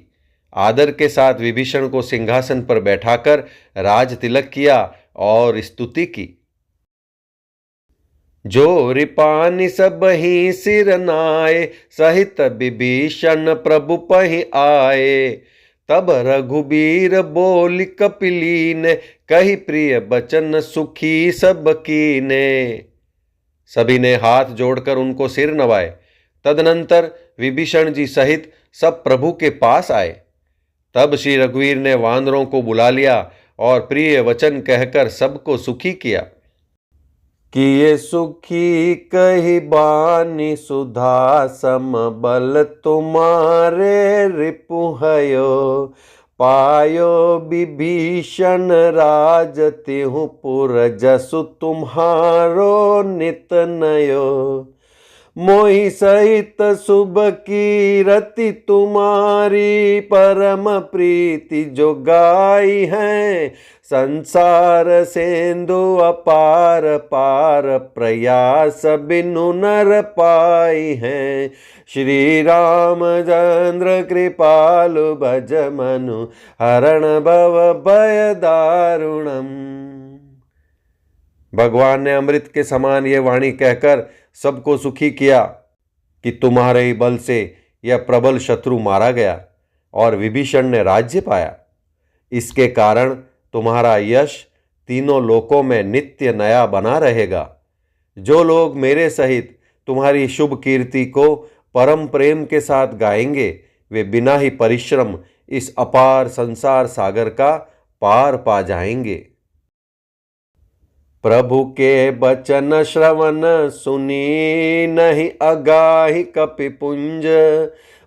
आदर के साथ विभीषण को सिंहासन पर बैठाकर राज तिलक किया और स्तुति की। जो रिपानि सब ही सिर नाए, सहित विभीषण प्रभु पहि आए। तब रघुबीर बोल कपिलीन, कही प्रिय बचन सुखी सब कीने। सभी ने हाथ जोड़कर उनको सिर नवाए। तदनंतर विभीषण जी सहित सब प्रभु के पास आए। तब श्री रघुवीर ने वानरों को बुला लिया और प्रिय वचन कहकर सबको सुखी किया। किए सुखी कही बानी सुधा, सम बल तुम्हारे रिपुहयो। पायो विभीषण राज, तिहु पुर जसु तुम्हारो नित नयो। मोहि सहित शुभ कीरति तुम्हारी, परम प्रीति जो गाई है। संसार सेंधु अपार पार, प्रयास बिनु नर पाई है। श्री रामचंद्र कृपालु भज मनु, हरण भव भय दारुणम। भगवान ने अमृत के समान ये वाणी कहकर सबको सुखी किया कि तुम्हारे ही बल से यह प्रबल शत्रु मारा गया और विभीषण ने राज्य पाया। इसके कारण तुम्हारा यश तीनों लोकों में नित्य नया बना रहेगा। जो लोग मेरे सहित तुम्हारी शुभ कीर्ति को परम प्रेम के साथ गाएंगे, वे बिना ही परिश्रम इस अपार संसार सागर का पार पा जाएंगे। प्रभु के बचन श्रवण सुनी, नहीं अगाहि कपिपुंज।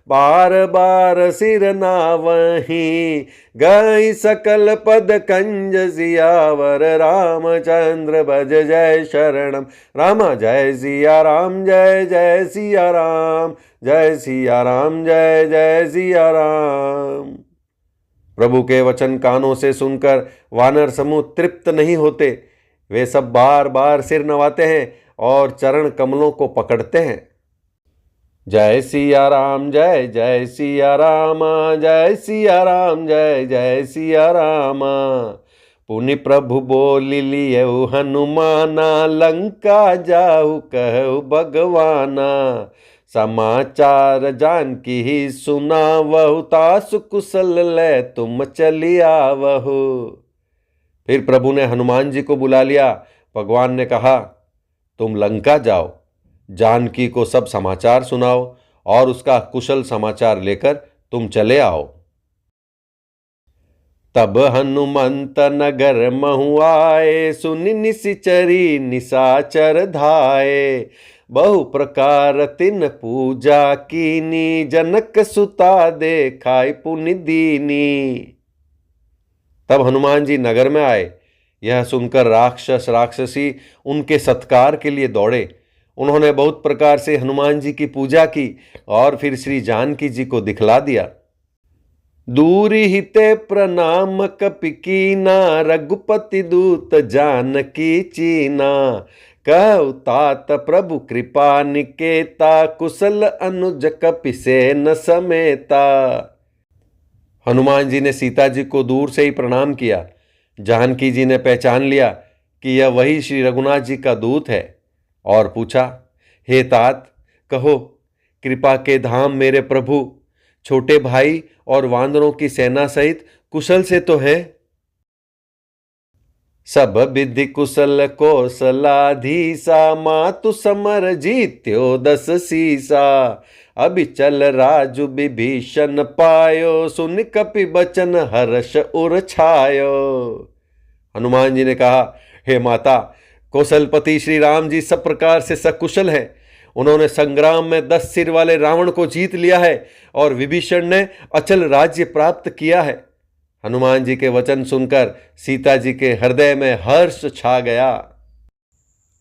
बार बार सिर नावहीं, गई सकल पद कंज। सियावर रामचंद्र भज जय शरणम, राम जय सिया राम, जय जय सिया राम, जय सिया राम, जय जय सिया राम। प्रभु के वचन कानों से सुनकर वानर समूह तृप्त नहीं होते। वे सब बार बार सिर नवाते हैं और चरण कमलों को पकड़ते हैं। जय सिया राम, जय जय सिया राम, जय सिया राम, जय जय सिया राम। पुनि प्रभु बोलि लियौ हनुमाना, लंका जाहु कहु भगवाना। समाचार जानकी ही सुनावहु, तासु कुशल लै तुम चली आवहु। फिर प्रभु ने हनुमान जी को बुला लिया। भगवान ने कहा, तुम लंका जाओ, जानकी को सब समाचार सुनाओ और उसका कुशल समाचार लेकर तुम चले आओ। तब हनुमंत नगर महु आए, सुनि निशिचरी निशाचर धाये। बहु प्रकार तिन पूजा कीनी, जनक सुता देखाई पुनि दीनी। तब हनुमान जी नगर में आए। यह सुनकर राक्षस राक्षसी उनके सत्कार के लिए दौड़े। उन्होंने बहुत प्रकार से हनुमान जी की पूजा की और फिर श्री जानकी जी को दिखला दिया। दूरी हिते प्रणाम कपि कीना, रघुपति दूत जानकी चीना। कहु तात प्रभु कृपा निकेता, कुशल अनुज कपि सेन समेता। हनुमान जी ने सीता जी को दूर से ही प्रणाम किया। जानकी जी ने पहचान लिया कि यह वही श्री रघुनाथ जी का दूत है और पूछा, हे तात, कहो कृपा के धाम मेरे प्रभु, छोटे भाई और वानरों की सेना सहित कुशल से तो है। सब विधि कुशल कौशलाधीसा, मातु समर जीत्यो 10 सीसा। अभी चल राजु विभीषण पायो, सुन कपि बचन हर्ष उर छायो। हनुमान जी ने कहा, हे माता, कौशलपति श्री राम जी सब प्रकार से सकुशल हैं। उन्होंने संग्राम में 10 सिर वाले रावण को जीत लिया है और विभीषण ने अचल राज्य प्राप्त किया है। हनुमान जी के वचन सुनकर सीता जी के हृदय में हर्ष छा गया।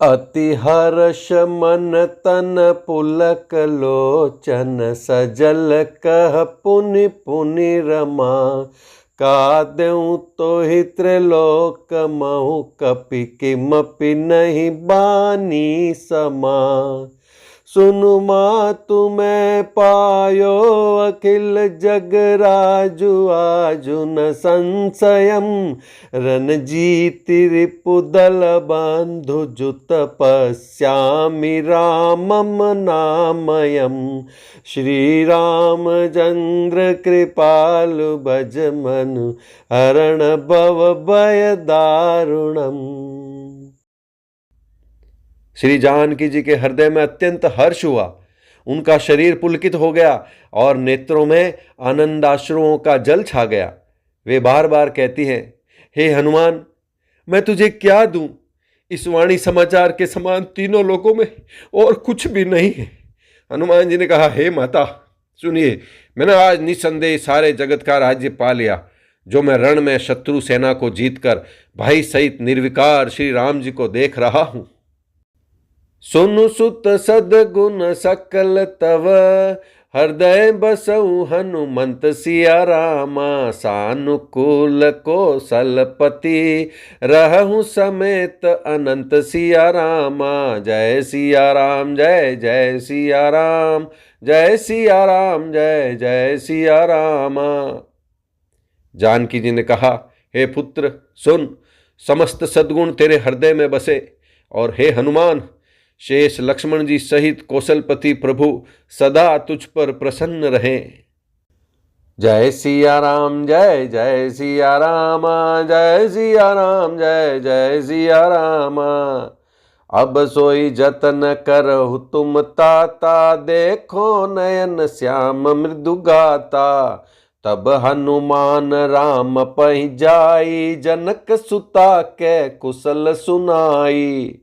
अति हर्ष मन तन पुलक लोचन, सजल कह पुनि पुनि रमा। का देऊँ तो ही त्रिलोक महु, कपि किमपि नहीं बानी समा। सुनु मातु मैं पायो, अखिल जग राजु आजु न संशयम। रणजीति रिपुदल बंधु जुत पश्यामि रामम नामयम। श्री रामचंद्र कृपालु भज मनु, हरण भव भय दारुणम। श्री जानकी जी के हृदय में अत्यंत हर्ष हुआ। उनका शरीर पुलकित हो गया और नेत्रों में आनंदाश्रुओं का जल छा गया। वे बार बार कहती हैं, हे हनुमान, मैं तुझे क्या दूं? इस वाणी समाचार के समान तीनों लोकों में और कुछ भी नहीं है। हनुमान जी ने कहा, हे माता सुनिए, मैंने आज निसंदेह सारे जगत का राज्य पा लिया, जो मैं रण में शत्रु सेना को जीतकर भाई सहित निर्विकार श्री राम जी को देख रहा हूं। सुनु सुत सदगुण सकल तव, हृदय बसऊ हनुमंत सिया रामा। सानुकूल कौशलपति, रहूं समेत अनंत सिया रामा। जय सिया राम जय जय सिया राम, जय सिया राम जय जय सिया रामा। जानकी जी ने कहा, हे पुत्र सुन, समस्त सद्गुण तेरे हृदय में बसे, और हे हनुमान, शेष लक्ष्मण जी सहित कौशलपति प्रभु सदा तुझ पर प्रसन्न रहे। जय सिया राम जय जय सिया राम, जय सिया राम जय जय सिया राम। अब सोई जतन करहु तुम ताता, देखो नयन श्याम मृदु गाता। तब हनुमान राम पहि जाई, जनक सुता के कुशल सुनाई।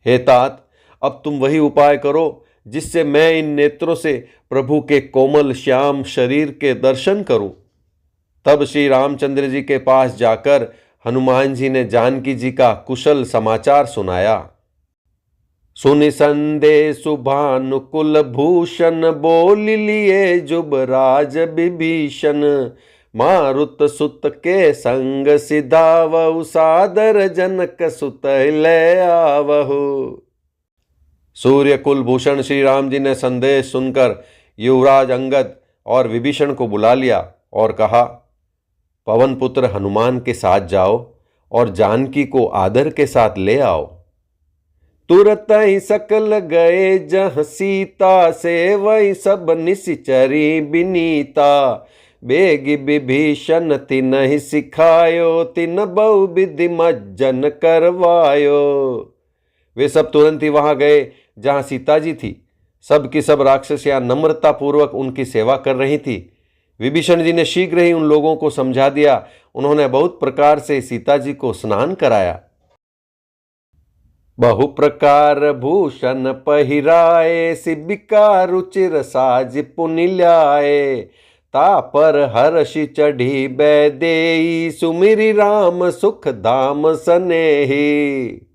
हे तात, अब तुम वही उपाय करो जिससे मैं इन नेत्रों से प्रभु के कोमल श्याम शरीर के दर्शन करूं। तब श्री रामचंद्र जी के पास जाकर हनुमान जी ने जानकी जी का कुशल समाचार सुनाया। सुनि संदेशु भानुकुल भूषण, बोल लिए जुबराज विभीषण। मारुत सुत के संग सिधावहु, सादर जनक सुत ले आवहु। सूर्य कुलभूषण श्री राम जी ने संदेश सुनकर युवराज अंगद और विभीषण को बुला लिया और कहा, पवन पुत्र हनुमान के साथ जाओ और जानकी को आदर के साथ ले आओ। तुरत ही सकल गए जहाँ सीता, से वही सब निशिचरी बिनीता। बेग विभीषण तिन्हि सिखायो, तिन बहु विधि मज्जन करवायो। वे सब तुरंत ही वहां गए जहां सीता जी थी। सब की सब राक्षसियां नम्रता पूर्वक उनकी सेवा कर रही थी। विभीषण जी ने शीघ्र ही उन लोगों को समझा दिया। उन्होंने बहुत प्रकार से सीता जी को स्नान कराया। बहु प्रकार भूषण पहिराए, सिबिका रुचिर साज पुनि ल्याए। तापर हर्षि चढ़ी बैदेई, सुमिरि राम सुख धाम सनेही।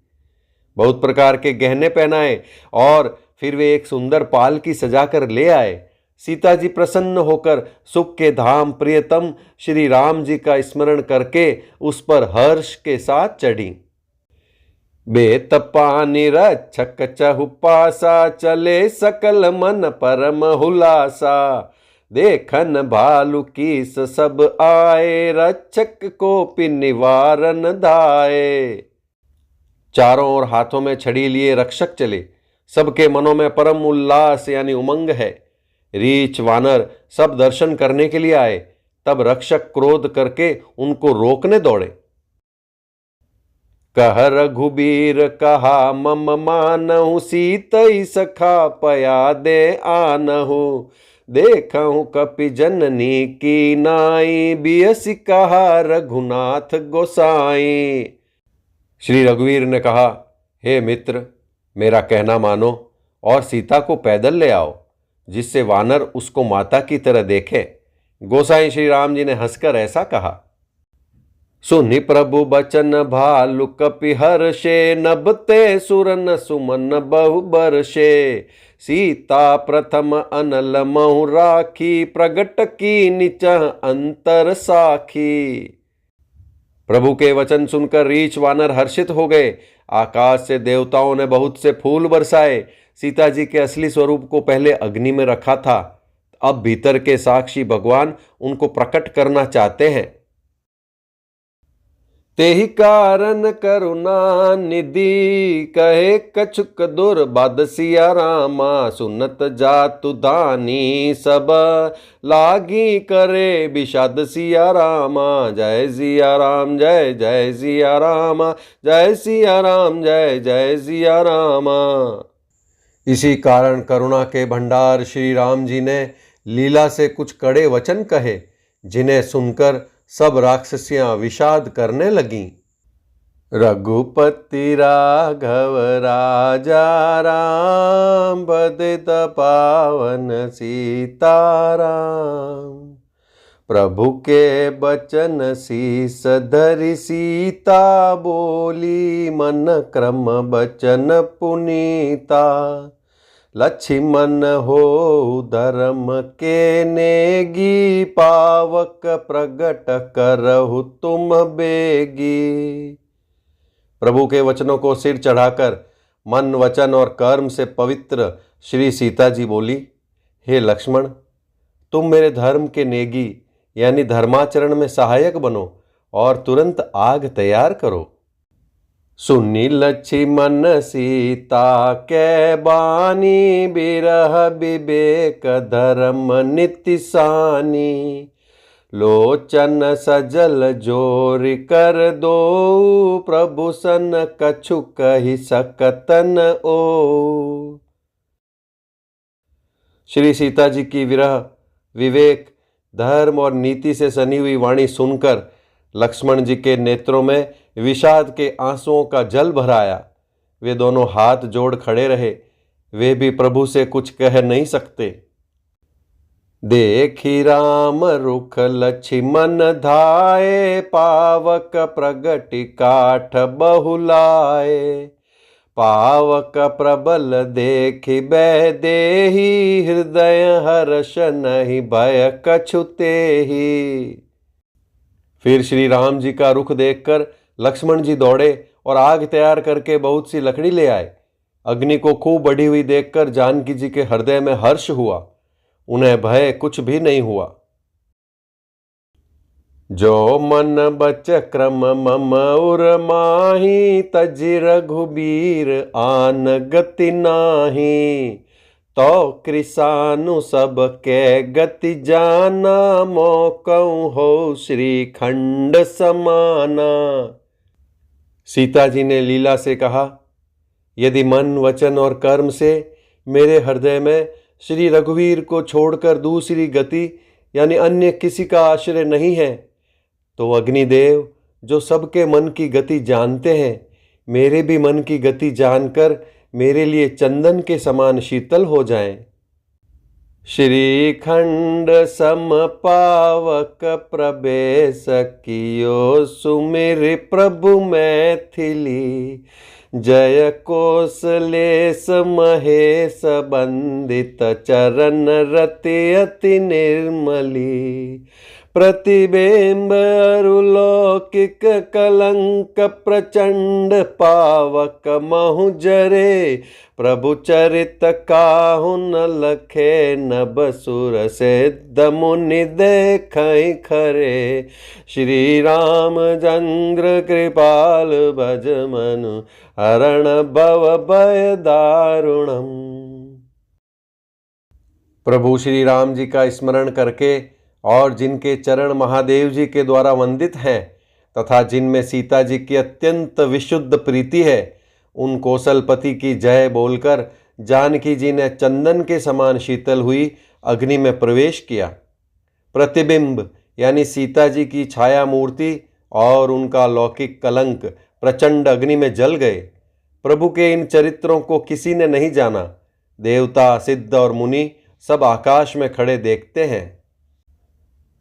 बहुत प्रकार के गहने पहनाए और फिर वे एक सुंदर पाल की सजाकर ले आए। सीता जी प्रसन्न होकर सुख के धाम प्रियतम श्री राम जी का स्मरण करके उस पर हर्ष के साथ चढ़ी। बेतपानि रक्षक चहुपासा, चले सकल मन परम हुलासा। देखन भालु कीस सब आए, रक्षक को निवारन धाये। चारों ओर हाथों में छड़ी लिए रक्षक चले। सबके मनों में परम उल्लास यानी उमंग है। रीछ वानर सब दर्शन करने के लिए आए। तब रक्षक क्रोध करके उनको रोकने दौड़े। कह रघुबीर कहा मम मानहु, सीतई सखा पया दे आनहु। देखहु कपि जननी की नाई, बियसि कहा रघुनाथ गोसाई। श्री रघुवीर ने कहा, हे मित्र, मेरा कहना मानो और सीता को पैदल ले आओ, जिससे वानर उसको माता की तरह देखे। गोसाई श्री राम जी ने हंसकर ऐसा कहा। सुनि प्रभु बचन भालु कपि हर्षे, नभते सुरन सुमन बहु बरषे। सीता प्रथम अनल महु राखी, प्रगट की निचह अंतर साखी। प्रभु के वचन सुनकर रीछ वानर हर्षित हो गए। आकाश से देवताओं ने बहुत से फूल बरसाए। सीता जी के असली स्वरूप को पहले अग्नि में रखा था, अब भीतर के साक्षी भगवान उनको प्रकट करना चाहते हैं। तेहि कारण करुणा निधि, कहे कछुक दुर्बाध सिया रामा। सुनत जातु धानी सब, लागी करे विषाद सिया रामा। जय सिया राम जय जय सिया रामा, जय सिया राम जय जय सिया रामा। इसी कारण करुणा के भंडार श्री राम जी ने लीला से कुछ कड़े वचन कहे, जिन्हें सुनकर सब राक्षसियां विषाद करने लगीं। रघुपति राघव राजा राम, बदित पावन सीताराम। प्रभु के बचन शीस धरि सीता, बोली मन क्रम बचन पुनीता। लक्ष्मण हो धर्म के नेगी, पावक प्रगट करहु तुम बेगी। प्रभु के वचनों को सिर चढ़ाकर मन वचन और कर्म से पवित्र श्री सीता जी बोली, हे लक्ष्मण, तुम मेरे धर्म के नेगी यानी धर्माचरण में सहायक बनो और तुरंत आग तैयार करो। सुनि लक्ष्मण सीता के बानी, बिरह विवेक धर्म निति सानी। लोचन सजल जोर कर दो, प्रभु सन कछु कहि सकतन ओ। श्री सीता जी की विरह विवेक धर्म और नीति से सनी हुई वाणी सुनकर लक्ष्मण जी के नेत्रों में विषाद के आंसुओं का जल भराया। वे दोनों हाथ जोड़ खड़े रहे, वे भी प्रभु से कुछ कह नहीं सकते। देखी राम रुख लक्ष्मण धाये, पावक प्रगटि काठ बहुलाए। पावक प्रबल देखि बै देहि, हृदय हर्ष नहीं भय कछु तेहि। फिर श्री राम जी का रुख देखकर लक्ष्मण जी दौड़े और आग तैयार करके बहुत सी लकड़ी ले आए। अग्नि को खूब बढ़ी हुई देखकर जानकी जी के हृदय में हर्ष हुआ, उन्हें भय कुछ भी नहीं हुआ। जो मन बच क्रम मम उर माही, तजि रघुबीर आन गति नाही। तो कृसानु सब के गति जाना, मोकऊ हो श्रीखंड समाना। सीता जी ने लीला से कहा, यदि मन वचन और कर्म से मेरे हृदय में श्री रघुवीर को छोड़कर दूसरी गति यानी अन्य किसी का आश्रय नहीं है, तो अग्निदेव जो सबके मन की गति जानते हैं, मेरे भी मन की गति जानकर मेरे लिए चंदन के समान शीतल हो जाएं। श्रीखंड सम पावक प्रवेश कियो, सुमिर प्रभु मैथिली। जय कोसलेश महेश बंदित, चरण रति अति निर्मली। प्रतिबिंब अरुलौकिक कलंक, प्रचंड पावक महु जरे। प्रभु चरित काहु न लखे, नभ सुर सिद्ध मुनि देखै खरे। श्री रामचंद्र कृपाल भज मनु, हरण भव भय दारुणम। प्रभु श्री राम जी का स्मरण करके और जिनके चरण महादेव जी के द्वारा वंदित हैं तथा जिनमें सीता जी की अत्यंत विशुद्ध प्रीति है, उन कौशलपति की जय बोलकर जानकी जी ने चंदन के समान शीतल हुई अग्नि में प्रवेश किया। प्रतिबिंब यानी सीता जी की छाया मूर्ति और उनका लौकिक कलंक प्रचंड अग्नि में जल गए। प्रभु के इन चरित्रों को किसी ने नहीं जाना। देवता, सिद्ध और मुनि सब आकाश में खड़े देखते हैं।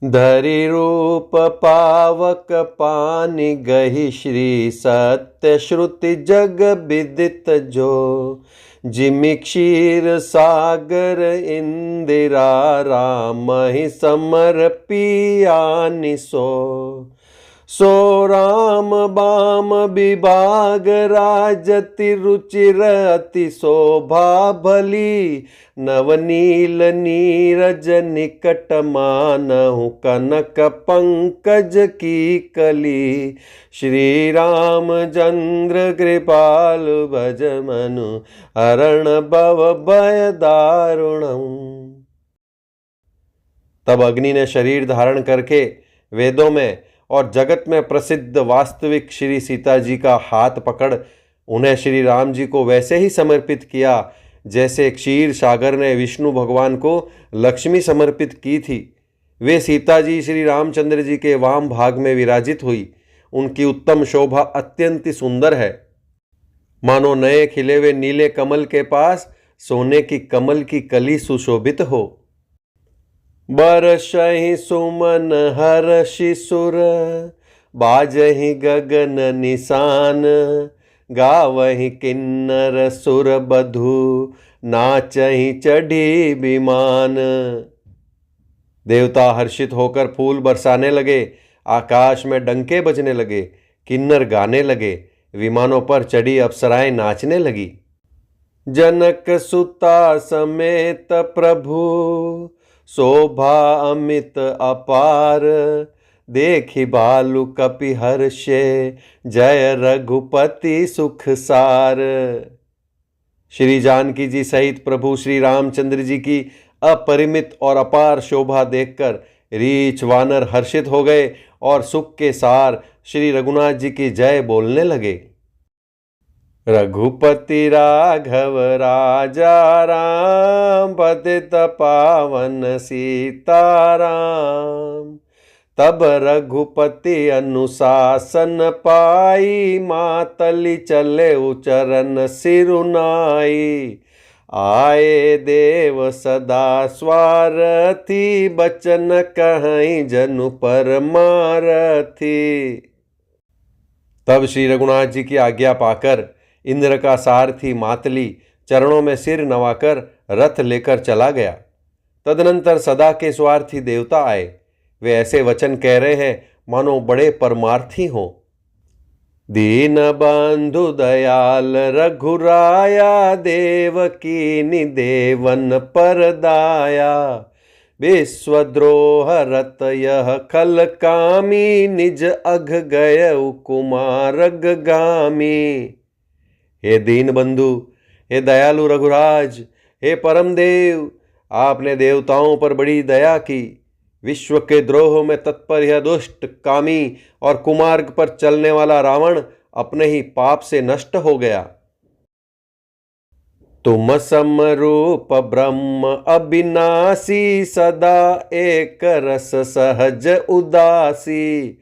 धरि रूप पावक पानि गहि श्री सत्य श्रुति जग विदित जो। जिमि क्षीर सागर इंदिरा रामहि समर्पियानि सो राम बाम विभाग राजति रुचिर अति शोभा भली। नवनील नीरज निकट मानहु कनक पंकज की कली। श्री रामचंद्र कृपाल भज मनु हरण भव भय दारुणम। तब अग्नि ने शरीर धारण करके वेदों में और जगत में प्रसिद्ध वास्तविक श्री सीता जी का हाथ पकड़ उन्हें श्री राम जी को वैसे ही समर्पित किया जैसे क्षीर सागर ने विष्णु भगवान को लक्ष्मी समर्पित की थी। वे सीता जी श्री रामचंद्र जी के वाम भाग में विराजित हुई। उनकी उत्तम शोभा अत्यंत सुंदर है, मानो नए खिले हुए नीले कमल के पास सोने की कमल की कली सुशोभित हो। बरसहि सुमन हर्षि सुर बाजहि गगन निशान। गावहि किन्नर सुर बधु नाचहि चढ़ी विमान। देवता हर्षित होकर फूल बरसाने लगे, आकाश में डंके बजने लगे, किन्नर गाने लगे, विमानों पर चढ़ी अप्सराएं नाचने लगी। जनक सुता समेत प्रभु शोभा अमित अपार। देखि भालु कपि हर्षे जय रघुपति सुख सार। श्री जानकी जी सहित प्रभु श्री रामचंद्र जी की अपरिमित और अपार शोभा देखकर रीछ वानर हर्षित हो गए और सुख के सार श्री रघुनाथ जी की जय बोलने लगे। रघुपति राघव राजा राम पतित पावन सीताराम। तब रघुपति अनुशासन पाई मातली चले उचरन सिरुनाई। आए देव सदा स्वारथी बचन कहीं जनु परमारथी। तब श्री रघुनाथ जी की आज्ञा पाकर इंद्र का सारथी मातली चरणों में सिर नवाकर रथ लेकर चला गया। तदनंतर सदा के स्वार्थी देवता आए। वे ऐसे वचन कह रहे हैं मानो बड़े परमार्थी हों। दीन बंधु दयाल रघुराया देवकीनि देवन परदाया। विश्वद्रोह रत यह खल कामी निज अघ गय कुमारग गामी। हे दीन बंधु, हे दयालु रघुराज, हे परम देव, आपने देवताओं पर बड़ी दया की। विश्व के द्रोह में तत्पर यह दुष्ट कामी और कुमार्ग पर चलने वाला रावण अपने ही पाप से नष्ट हो गया। तुम समरूप ब्रह्म अविनाशी सदा एक रस सहज उदासी।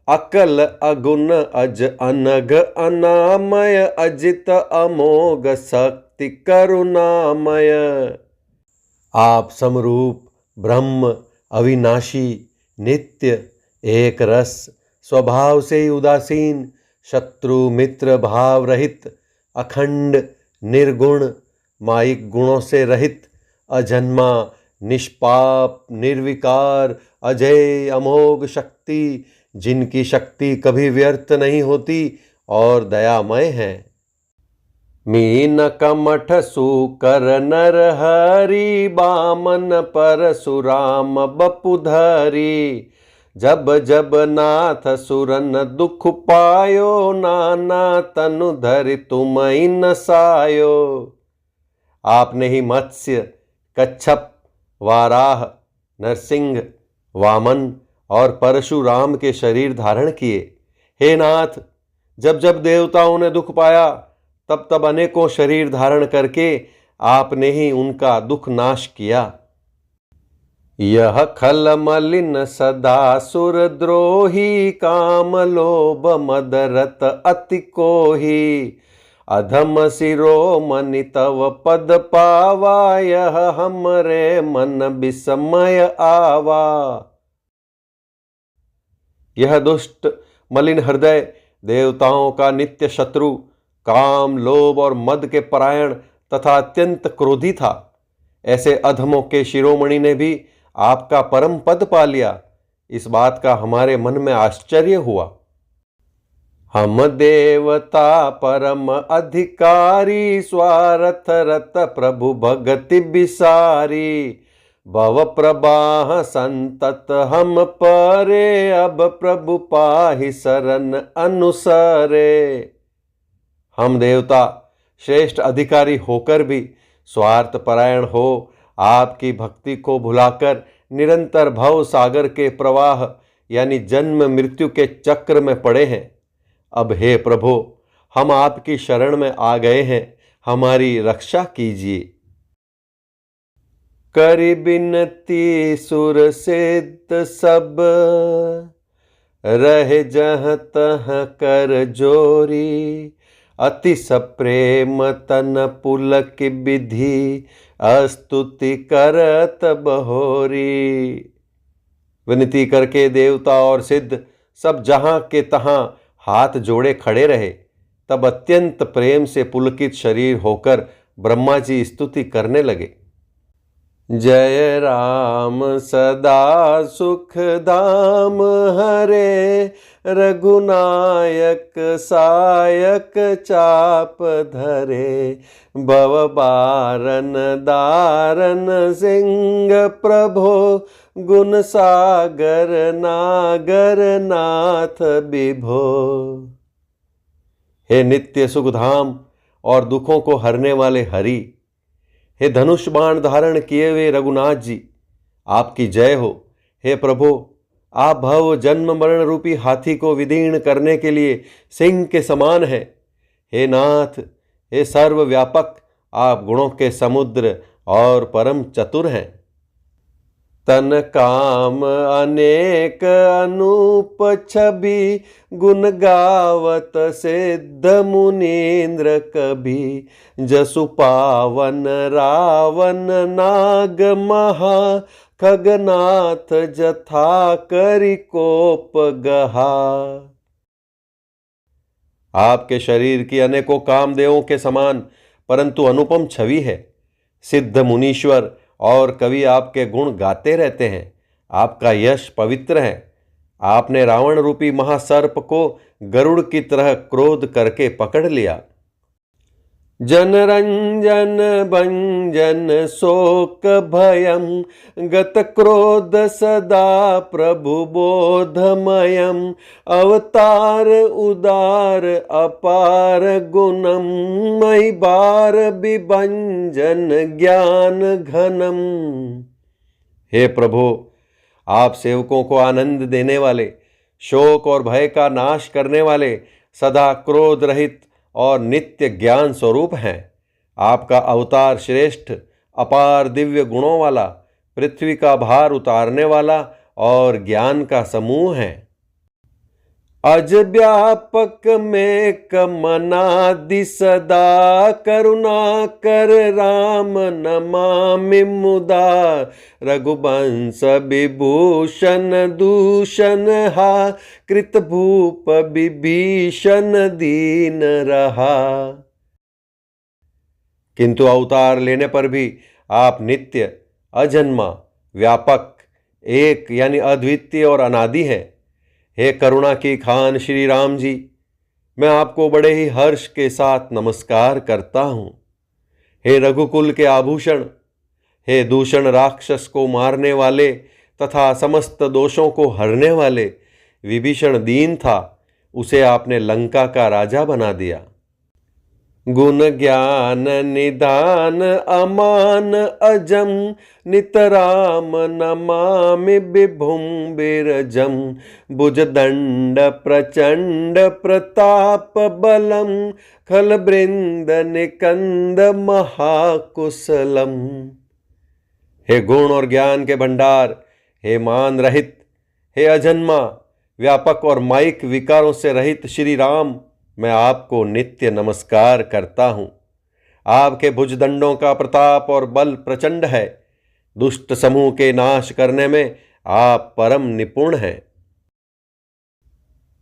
अकल अगुण अज अनघ अनामय अजित अमोघ शक्ति करुणामय। आप समरूप ब्रह्म अविनाशी नित्य एक रस स्वभाव से ही उदासीन शत्रु मित्र भाव रहित अखंड निर्गुण मायिक गुणों से रहित अजन्मा निष्पाप निर्विकार अजय अमोघ शक्ति जिनकी शक्ति कभी व्यर्थ नहीं होती और दयामय है। मीन कमठ सुकर नर हरि बामन परशुराम बपुधरी। जब जब नाथ सुरन दुख पायो नाना तनु धरि तुमहि नसायो। आपने ही मत्स्य कच्छप वाराह नरसिंह वामन और परशुराम के शरीर धारण किए। हे नाथ, जब जब देवताओं ने दुख पाया तब तब अनेकों शरीर धारण करके आपने ही उनका दुख नाश किया। यह खल मलिन सदा सुर द्रोही काम लोभ मद रत अति कोही। अधम शिरोमणि तव पद पावा यह हमरे मन विस्मय आवा। यह दुष्ट मलिन हृदय देवताओं का नित्य शत्रु, काम, लोभ और मद के परायण तथा अत्यंत क्रोधी था। ऐसे अधमों के शिरोमणि ने भी आपका परम पद पा लिया, इस बात का हमारे मन में आश्चर्य हुआ। हम देवता परम अधिकारी, स्वार्थ रत प्रभु भगति बिसारी। भव प्रवाह संतत हम परे, अब प्रभु पाहि शरण अनुसरे। हम देवता श्रेष्ठ अधिकारी होकर भी स्वार्थ परायण हो आपकी भक्ति को भुलाकर निरंतर भव सागर के प्रवाह यानी जन्म मृत्यु के चक्र में पड़े हैं। अब हे प्रभु, हम आपकी शरण में आ गए हैं, हमारी रक्षा कीजिए। करि बिनती सुर सिद्ध सब, रहे जहाँ तहाँ कर जोरी। अति सप्रेम तन पुलक विधि, स्तुति करत बहोरी। विनती करके देवता और सिद्ध सब जहां के तहां हाथ जोड़े खड़े रहे। तब अत्यंत प्रेम से पुलकित शरीर होकर ब्रह्मा जी स्तुति करने लगे। जय राम सदा सुख धाम हरे, रघुनायक सायक चाप धरे। भव बारन दारन सिंह प्रभो, गुण सागर नागर नाथ विभो। हे नित्य सुखधाम और दुखों को हरने वाले हरि, हे धनुष बाण धारण किए हुए रघुनाथ जी, आपकी जय हो। हे प्रभु, आप भव जन्म मरण रूपी हाथी को विदीर्ण करने के लिए सिंह के समान है। हे नाथ, हे सर्वव्यापक, आप गुणों के समुद्र और परम चतुर हैं। तन काम अनेक अनूप छवि, गुण गावत सिद्ध मुनीन्द्र कभी। जसु पावन रावण नाग महा, खगनाथ जथा करि कोप गहा। आपके शरीर की अनेकों कामदेवों के समान परंतु अनुपम छवि है। सिद्ध मुनीश्वर और कवि आपके गुण गाते रहते हैं। आपका यश पवित्र है। आपने रावण रूपी महासर्प को गरुड़ की तरह क्रोध करके पकड़ लिया। जनरंजन भंजन शोक भयम, गत क्रोध सदा प्रभु बोधमयम। अवतार उदार अपार गुणम, मई बार विभंजन ज्ञान घनम। हे प्रभु, आप सेवकों को आनंद देने वाले, शोक और भय का नाश करने वाले, सदा क्रोध रहित और नित्य ज्ञान स्वरूप हैं। आपका अवतार श्रेष्ठ, अपार दिव्य गुणों वाला, पृथ्वी का भार उतारने वाला और ज्ञान का समूह है। अज व्यापक में कमनादि सदा, करुणा कर राम नमामि मुदा। रघुवंश विभूषण दूषण हा, कृत भूप विभीषण दीन रहा। किंतु अवतार लेने पर भी आप नित्य, अजन्मा, व्यापक, एक यानी अद्वितीय और अनादि हैं। हे करुणा की खान श्री राम जी, मैं आपको बड़े ही हर्ष के साथ नमस्कार करता हूँ। हे रघुकुल के आभूषण, हे दूषण राक्षस को मारने वाले तथा समस्त दोषों को हरने वाले, विभीषण दीन था, उसे आपने लंका का राजा बना दिया। गुण ज्ञान निदान अमान अजम, नितराम नमामि विभुम बिरजम। भुजदंड प्रचंड प्रताप बलम, खल बृंद निकंद महाकुशलम। हे गुण और ज्ञान के भंडार, हे मान रहित, हे अजन्मा, व्यापक और माइक विकारों से रहित श्री राम, मैं आपको नित्य नमस्कार करता हूँ। आपके भुजदंडों का प्रताप और बल प्रचंड है। दुष्ट समूह के नाश करने में आप परम निपुण हैं।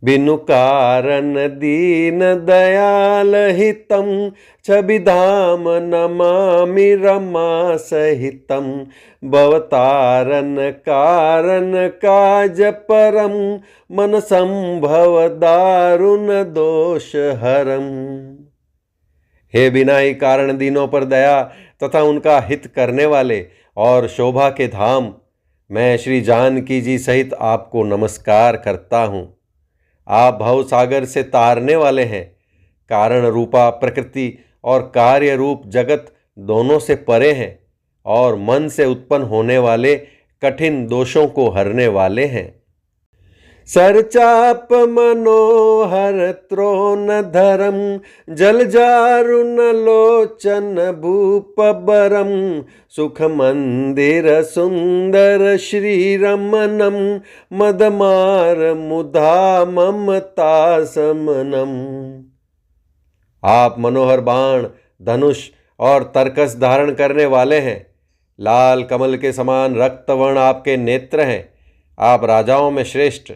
बिनु कारण दीन दयाल हितम, छबिधाम नमामि रमा सहितम। भवतारण कारण काज परम, मन संभव दारुण दोष हरम। हे बिनाई कारण दीनों पर दया तथा उनका हित करने वाले और शोभा के धाम, मैं श्री जानकी जी सहित आपको नमस्कार करता हूँ। आप भव सागर से तारने वाले हैं। कारण रूपा प्रकृति और कार्य रूप जगत दोनों से परे हैं और मन से उत्पन्न होने वाले कठिन दोषों को हरने वाले हैं। सरचाप मनोहर त्रोन धरम, जलजारुण लोचन भूप बरम। सुख मंदिर सुंदर श्री रमनम, मदमार मुधा ममता समनम। आप मनोहर बाण, धनुष और तरकस धारण करने वाले हैं। लाल कमल के समान रक्तवर्ण आपके नेत्र हैं। आप राजाओं में श्रेष्ठ,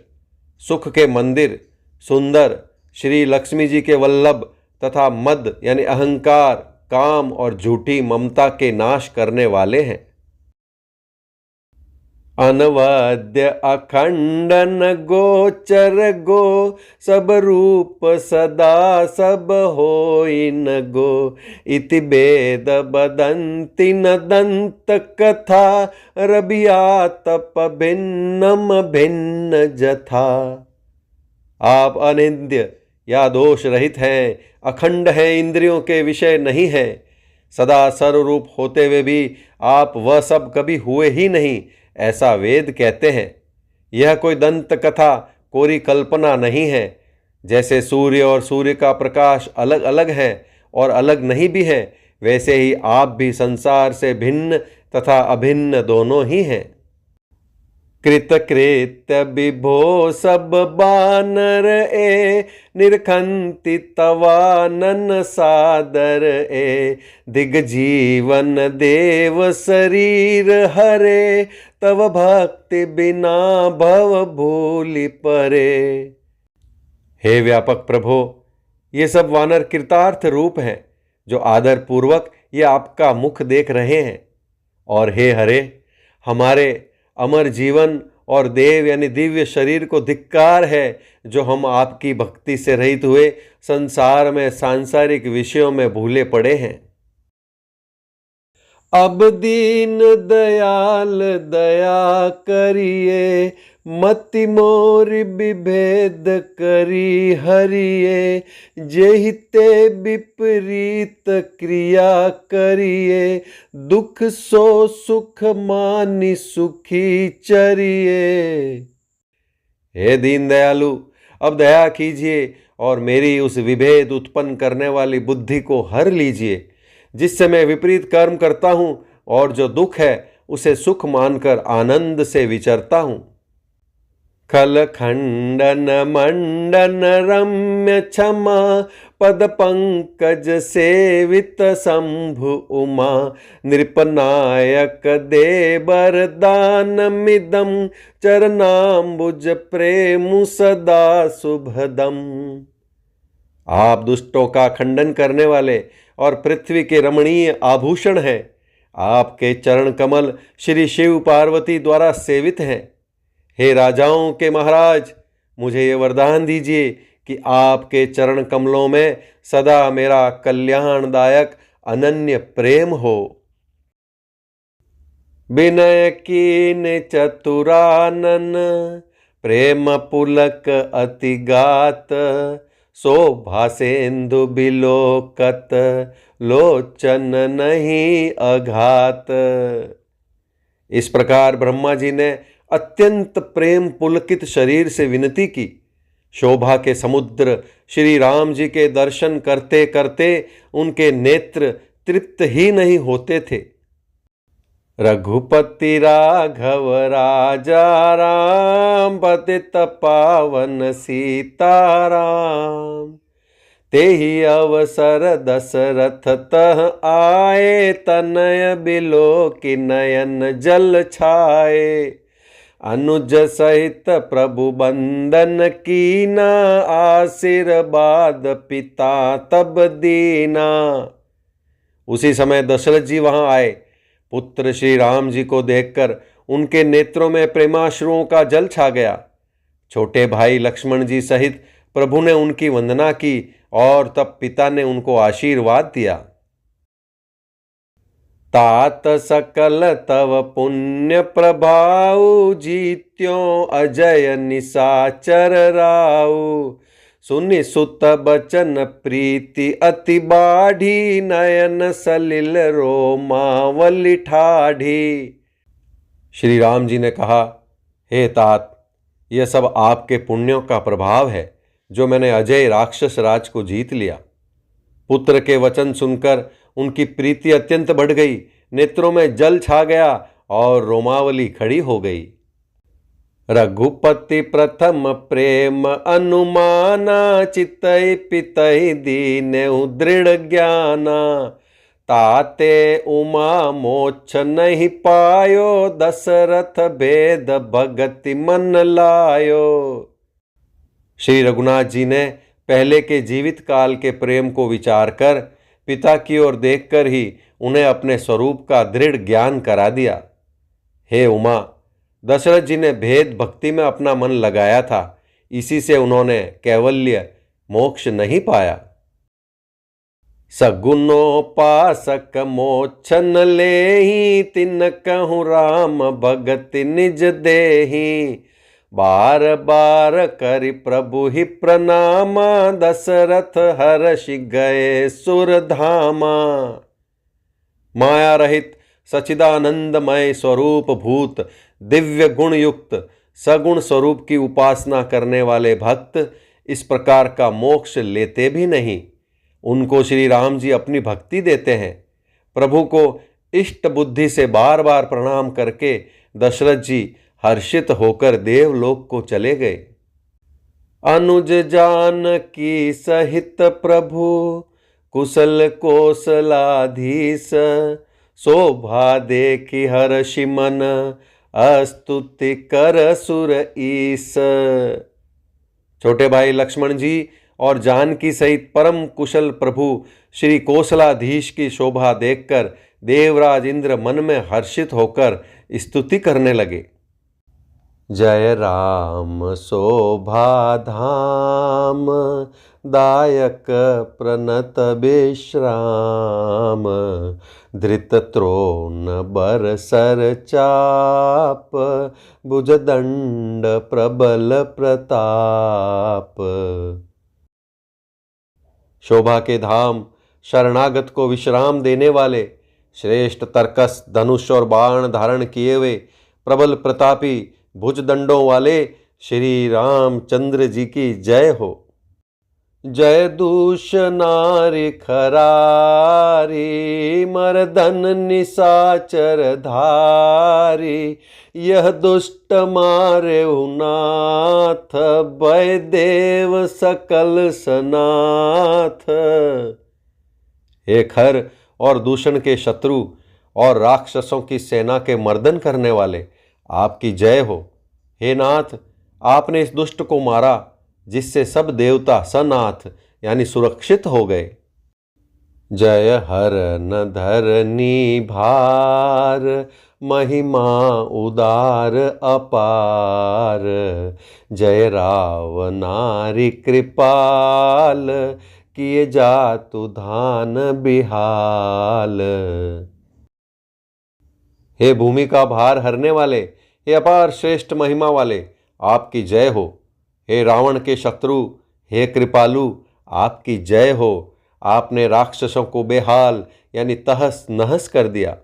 सुख के मंदिर, सुंदर, श्री लक्ष्मी जी के वल्लभ तथा मद यानी अहंकार, काम और झूठी ममता के नाश करने वाले हैं। अनवद्य अखंडन गोचर गो, सब रूप सदा सब होई न गो। इति वेद बदंति न दंत कथा, रबिया तप भिन्नम भिन्न जथा। आप अनिंद्य या दोष रहित हैं, अखंड हैं, इंद्रियों के विषय नहीं हैं। सदा सर्वरूप होते हुए भी आप वह सब कभी हुए ही नहीं, ऐसा वेद कहते हैं। यह कोई दंत कथा, कोरी कल्पना नहीं है। जैसे सूर्य और सूर्य का प्रकाश अलग अलग है और अलग नहीं भी है, वैसे ही आप भी संसार से भिन्न तथा अभिन्न दोनों ही हैं। कृतकृत्य विभो सब बानर ए, निरखंति तवानन सादर ए। दिग्जीवन देव शरीर हरे, तव भक्ति बिना भव भूलि परे। हे व्यापक प्रभो, ये सब वानर कृतार्थ रूप हैं जो आदर पूर्वक ये आपका मुख देख रहे हैं। और हे हरे, हमारे अमर जीवन और देव यानी दिव्य शरीर को धिक्कार है जो हम आपकी भक्ति से रहित हुए संसार में सांसारिक विषयों में भूले पड़े हैं। अब दीन दयाल दया करिए, मति मोर विभेद करी हरिये। जेहिते विपरीत क्रिया करिए, दुख सो सुख मानि सुखी चरिए। हे दीन दयालु, अब दया कीजिए और मेरी उस विभेद उत्पन्न करने वाली बुद्धि को हर लीजिए, जिससे मैं विपरीत कर्म करता हूं और जो दुख है उसे सुख मानकर आनंद से विचरता हूं। खल खंडन मंडन रम्य क्षमा, पद पंकज सेवित शंभु उमा। नृपनायक देबर दान मिदम, चरणाम्बुज प्रेम सदा शुभदम। आप दुष्टों का खंडन करने वाले और पृथ्वी के रमणीय आभूषण हैं। आपके चरण कमल श्री शिव पार्वती द्वारा सेवित हैं। हे राजाओं के महाराज, मुझे ये वरदान दीजिए कि आपके चरण कमलों में सदा मेरा कल्याणदायक अनन्य प्रेम हो। विनय कीन चतुरानन, प्रेम पुलक अति गात। शोभा सेंधु बिलोकत, लोचन नहीं अघात। इस प्रकार ब्रह्मा जी ने अत्यंत प्रेम पुलकित शरीर से विनती की। शोभा के समुद्र श्री राम जी के दर्शन करते करते उनके नेत्र तृप्त ही नहीं होते थे। रघुपति राघव राजा राम, पतित पावन सीताराम। तेहि अवसर दशरथ तह आए, तनय बिलो कि नयन जल छाए। अनुज सहित प्रभु बंदन कीना, आशीर्वाद पिता तब दीना। उसी समय दशरथ जी वहां आए। पुत्र श्री राम जी को देखकर उनके नेत्रों में प्रेमाश्रुओं का जल छा गया। छोटे भाई लक्ष्मण जी सहित प्रभु ने उनकी वंदना की और तब पिता ने उनको आशीर्वाद दिया। तात सकल तव पुण्य प्रभाऊ, जीत्यो अजय निशाचर राऊ। सुनि सुत बचन प्रीति अति बाढ़ी, नयन सलिल रोमावली ठाढ़ी। श्री राम जी ने कहा, हे तात, यह सब आपके पुण्यों का प्रभाव है जो मैंने अजय राक्षस राज को जीत लिया। पुत्र के वचन सुनकर उनकी प्रीति अत्यंत बढ़ गई, नेत्रों में जल छा गया और रोमावली खड़ी हो गई। रघुपति प्रथम प्रेम अनुमाना, चितई पितई दीनेहु दृढ़ ज्ञाना। ताते उमा मोक्ष नहीं पायो, दशरथ भेद भगति मन लायो। श्री रघुनाथ जी ने पहले के जीवित काल के प्रेम को विचार कर पिता की ओर देखकर ही उन्हें अपने स्वरूप का दृढ़ ज्ञान करा दिया। हे उमा, दशरथ जी ने भेद भक्ति में अपना मन लगाया था, इसी से उन्होंने कैवल्य मोक्ष नहीं पाया। सगुणोपासक मोक्षन लेहि, तिन कहूँ राम भगति निज देहि। बार बार करि प्रभु ही प्रणामा, दशरथ हर्षि गए सुरधामा। माया रहित सचिदानंदमय स्वरूप भूत दिव्य गुण युक्त सगुण स्वरूप की उपासना करने वाले भक्त इस प्रकार का मोक्ष लेते भी नहीं। उनको श्री राम जी अपनी भक्ति देते हैं। प्रभु को इष्ट बुद्धि से बार बार प्रणाम करके दशरथ जी हर्षित होकर देवलोक को चले गए। अनुज जान की सहित प्रभु, कुशल कौशलाधीश। शोभा देखी हर्षि मन, स्तुति कर सुर ईस। छोटे भाई लक्ष्मण जी और जानकी सहित परम कुशल प्रभु श्री कौशलाधीश की शोभा देखकर देवराज इंद्र मन में हर्षित होकर स्तुति करने लगे। जय राम शोभा धाम, दायक प्रणत विश्राम। धृत त्रोण बर सर चाप, भुजदंड प्रबल प्रताप। शोभा के धाम, शरणागत को विश्राम देने वाले, श्रेष्ठ तर्कस धनुष और बाण धारण किए हुए, प्रबल प्रतापी भुजदंडों वाले श्री रामचंद्र जी की जय हो। जय दूष नारी खरारी, मर्दन निशाचर धारी। यह दुष्ट मारे नाथ, भय देव सकल सनाथ। हे खर और दूषण के शत्रु और राक्षसों की सेना के मर्दन करने वाले, आपकी जय हो। हे नाथ, आपने इस दुष्ट को मारा जिससे सब देवता सनाथ यानी सुरक्षित हो गए। जय हरन धरनी भार, महिमा उदार अपार। जय रावनारी कृपाल, किए जातु धान बिहाल। हे भूमि का भार हरने वाले, हे अपार श्रेष्ठ महिमा वाले, आपकी जय हो। हे रावण के शत्रु, हे कृपालु, आपकी जय हो। आपने राक्षसों को बेहाल यानी तहस नहस कर दिया।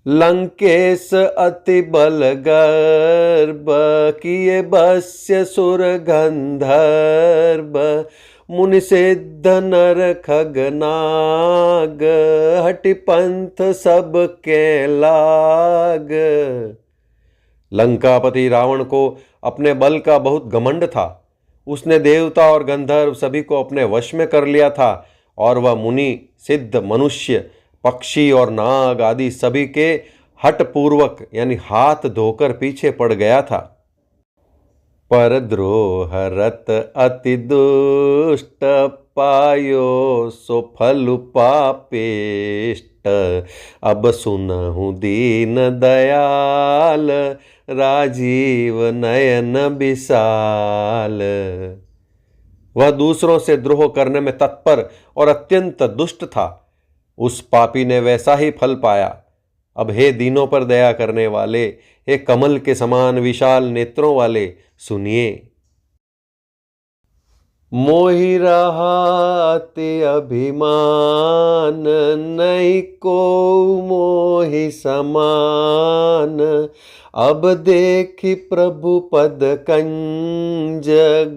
लंकेश अति बल गर्भ, किए बस्य सुर गंधर्व। मुनि सिद्ध नर खगनाग, हटि पंथ सब के लाग। लंकापति रावण को अपने बल का बहुत घमंड था। उसने देवता और गंधर्व सभी को अपने वश में कर लिया था और वह मुनि सिद्ध मनुष्य पक्षी और नाग आदि सभी के हठपूर्वक यानी हाथ धोकर पीछे पड़ गया था। पर द्रोह रत अति दुष्ट, पायो सो फल पापेष्ट। अब सुनहु दीन दयाल, राजीव नयन विशाल। वह दूसरों से द्रोह करने में तत्पर और अत्यंत दुष्ट था। उस पापी ने वैसा ही फल पाया। अब हे दीनों पर दया करने वाले, हे कमल के समान विशाल नेत्रों वाले, सुनिए। मोहि रहाते अभिमान, नहीं को मोहि समान। अब देखि प्रभु पद कंज,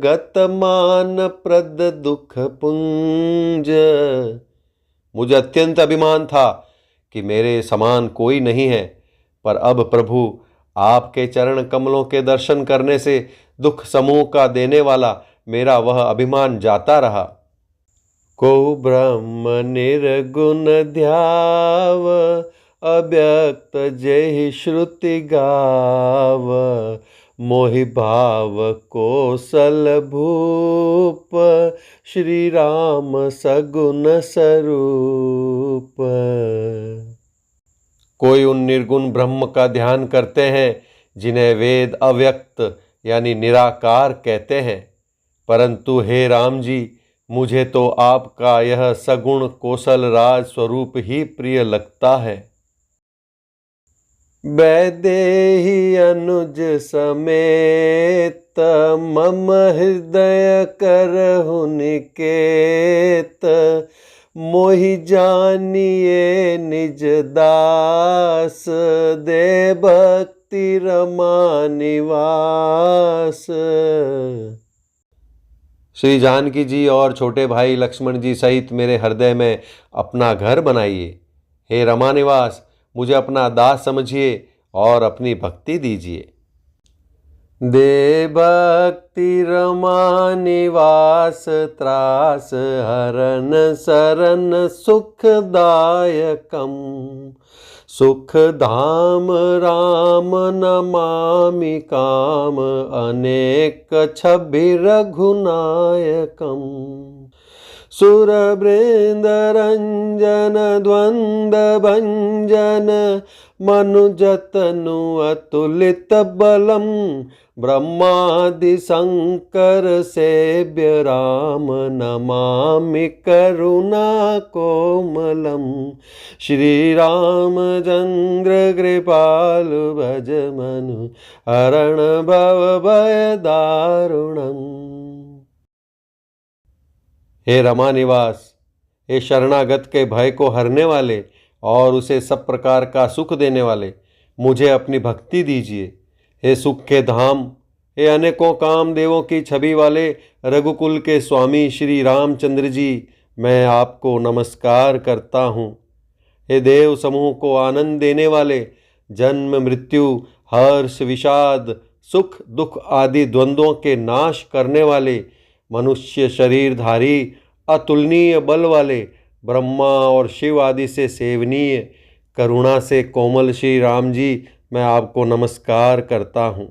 गत मान प्रद दुख पुंज। मुझे अत्यंत अभिमान था कि मेरे समान कोई नहीं है, पर अब प्रभु आपके चरण कमलों के दर्शन करने से दुख समूह का देने वाला मेरा वह अभिमान जाता रहा। को ब्रह्म निर्गुण ध्याव, अव्यक्त जय श्रुति गाव। मोहि भाव कोसल भूप, श्री राम सगुण स्वरूप। कोई उन निर्गुण ब्रह्म का ध्यान करते हैं जिन्हें वेद अव्यक्त यानी निराकार कहते हैं, परंतु हे राम जी, मुझे तो आपका यह सगुण कौशल राज स्वरूप ही प्रिय लगता है। वैदेही अनुज समेत, मम हृदय करहु निकेत। मोहि जानिए निज दास, दे भक्ति रमा निवास। श्री जानकी जी और छोटे भाई लक्ष्मण जी सहित मेरे हृदय में अपना घर बनाइए। हे रमा निवास, मुझे अपना दास समझिए और अपनी भक्ति दीजिए। दे भक्ति रमा निवास, त्रास हरन शरण सुखदायकम। सुख धाम राम नमामि काम, अनेक छवि रघुनायकम। सुरवृंद रंजन द्वंद भंजन, मनुजतनु अतुलित बलम। ब्रह्मादि शंकर सेव्य राम, नमामि करुणा कोमलम। श्री रामचंद्र कृपालु भज मनु, हरण भव भय दारुणम। हे रमा निवास, हे शरणागत के भय को हरने वाले और उसे सब प्रकार का सुख देने वाले, मुझे अपनी भक्ति दीजिए। हे सुख के धाम, हे अनेकों कामदेवों की छवि वाले रघुकुल के स्वामी श्री रामचंद्र जी, मैं आपको नमस्कार करता हूँ। हे देव समूह को आनंद देने वाले, जन्म मृत्यु हर्ष विषाद सुख दुख आदि द्वंद्वों के नाश करने वाले, मनुष्य शरीरधारी अतुलनीय बल वाले, ब्रह्मा और शिव आदि से सेवनीय करुणा से कोमल श्री राम जी, मैं आपको नमस्कार करता हूँ।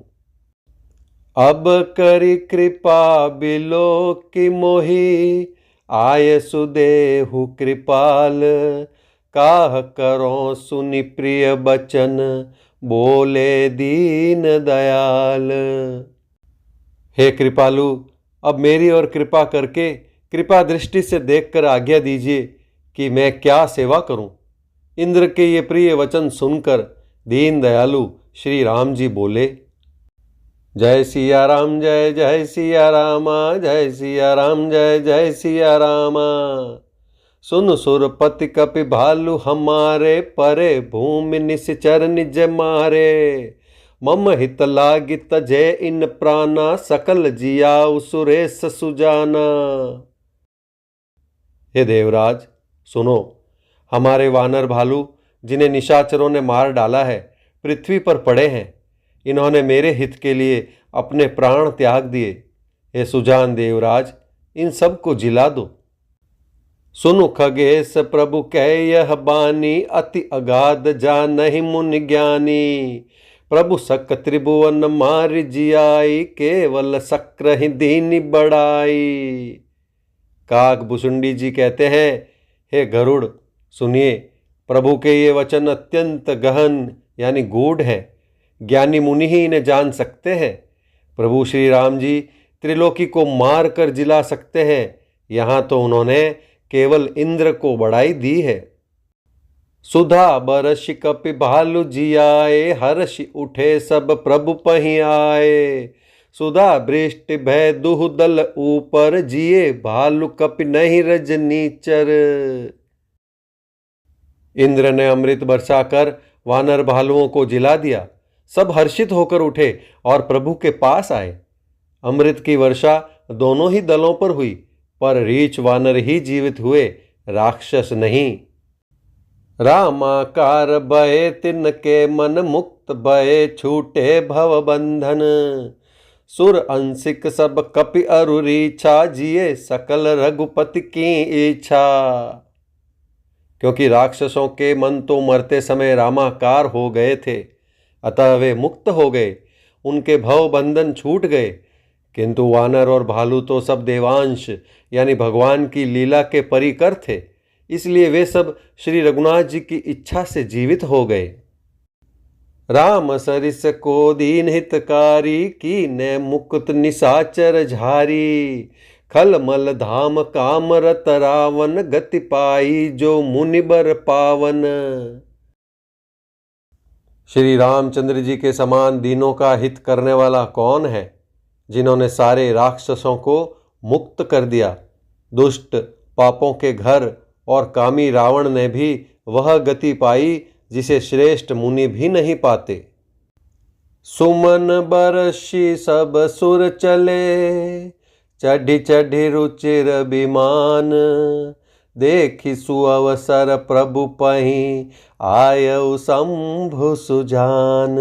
अब करी कृपा बिलो की मोहि, आय सुदेहु कृपाल। काह करो सुनि प्रिय बचन, बोले दीन दयाल। हे कृपालु, अब मेरी और कृपा करके कृपा दृष्टि से देखकर आज्ञा दीजिए कि मैं क्या सेवा करूं। इंद्र के ये प्रिय वचन सुनकर दीन दयालु श्री राम जी बोले, जय सिया राम जय जय सिया रामा, जय सिया राम जय जय सिया रामा। सुन सुरपति कपि भालु हमारे, परे भूमि निश्चर निज मारे। मम हित लागित जय इन प्राणा, सकल जियाउ सुरेश सुजाना। हे देवराज सुनो, हमारे वानर भालू जिन्हें निशाचरों ने मार डाला है पृथ्वी पर पड़े हैं। इन्होंने मेरे हित के लिए अपने प्राण त्याग दिए। हे सुजान देवराज, इन सब को जिला दो। सुनु खगेश प्रभु कह यह बानी, अति अगाध जानहि मुनि ज्ञानी। प्रभु सक त्रिभुवन मार जियाई, केवल शक्र ही दीनी बढ़ाई। काक भुसुंडी जी कहते हैं, हे गरुड़ सुनिए, प्रभु के ये वचन अत्यंत गहन यानी गूढ़ है, ज्ञानी मुनि ही इन्हें जान सकते हैं। प्रभु श्री राम जी त्रिलोकी को मार कर जिला सकते हैं, यहाँ तो उन्होंने केवल इंद्र को बढ़ाई दी है। सुधा बरषि कपि भालु जियाए, हर्षि उठे सब प्रभु पही आए। सुधा वृष्टि भय दुह दल ऊपर, जिए भालु कपि नहीं रजनीचर। इंद्र ने अमृत बरसाकर वानर भालुओं को जिला दिया। सब हर्षित होकर उठे और प्रभु के पास आए। अमृत की वर्षा दोनों ही दलों पर हुई, पर रीछ वानर ही जीवित हुए, राक्षस नहीं। रामाकार भय तिनके मन, मुक्त भय छूटे भव बंधन। सुर अंशिक सब कपि अरुरीछा, जिए सकल रघुपति की इच्छा। क्योंकि राक्षसों के मन तो मरते समय रामाकार हो गए थे, अतः वे मुक्त हो गए, उनके भव बंधन छूट गए। किंतु वानर और भालू तो सब देवांश यानी भगवान की लीला के परिकर थे, इसलिए वे सब श्री रघुनाथ जी की इच्छा से जीवित हो गए। राम सरिस को दीन हितकारी, की ने मुकुत निशाचर झारी। खल मल धाम काम रत रावण, गति पाई जो मुनिबर पावन। श्री रामचंद्र जी के समान दीनों का हित करने वाला कौन है, जिन्होंने सारे राक्षसों को मुक्त कर दिया। दुष्ट पापों के घर और कामी रावण ने भी वह गति पाई जिसे श्रेष्ठ मुनि भी नहीं पाते। सुमन बरषि सब सुर चले, चढ़ी चढ़ी रुचिर विमान। देखि सुअवसर प्रभु पही, आयउ शंभु सुजान।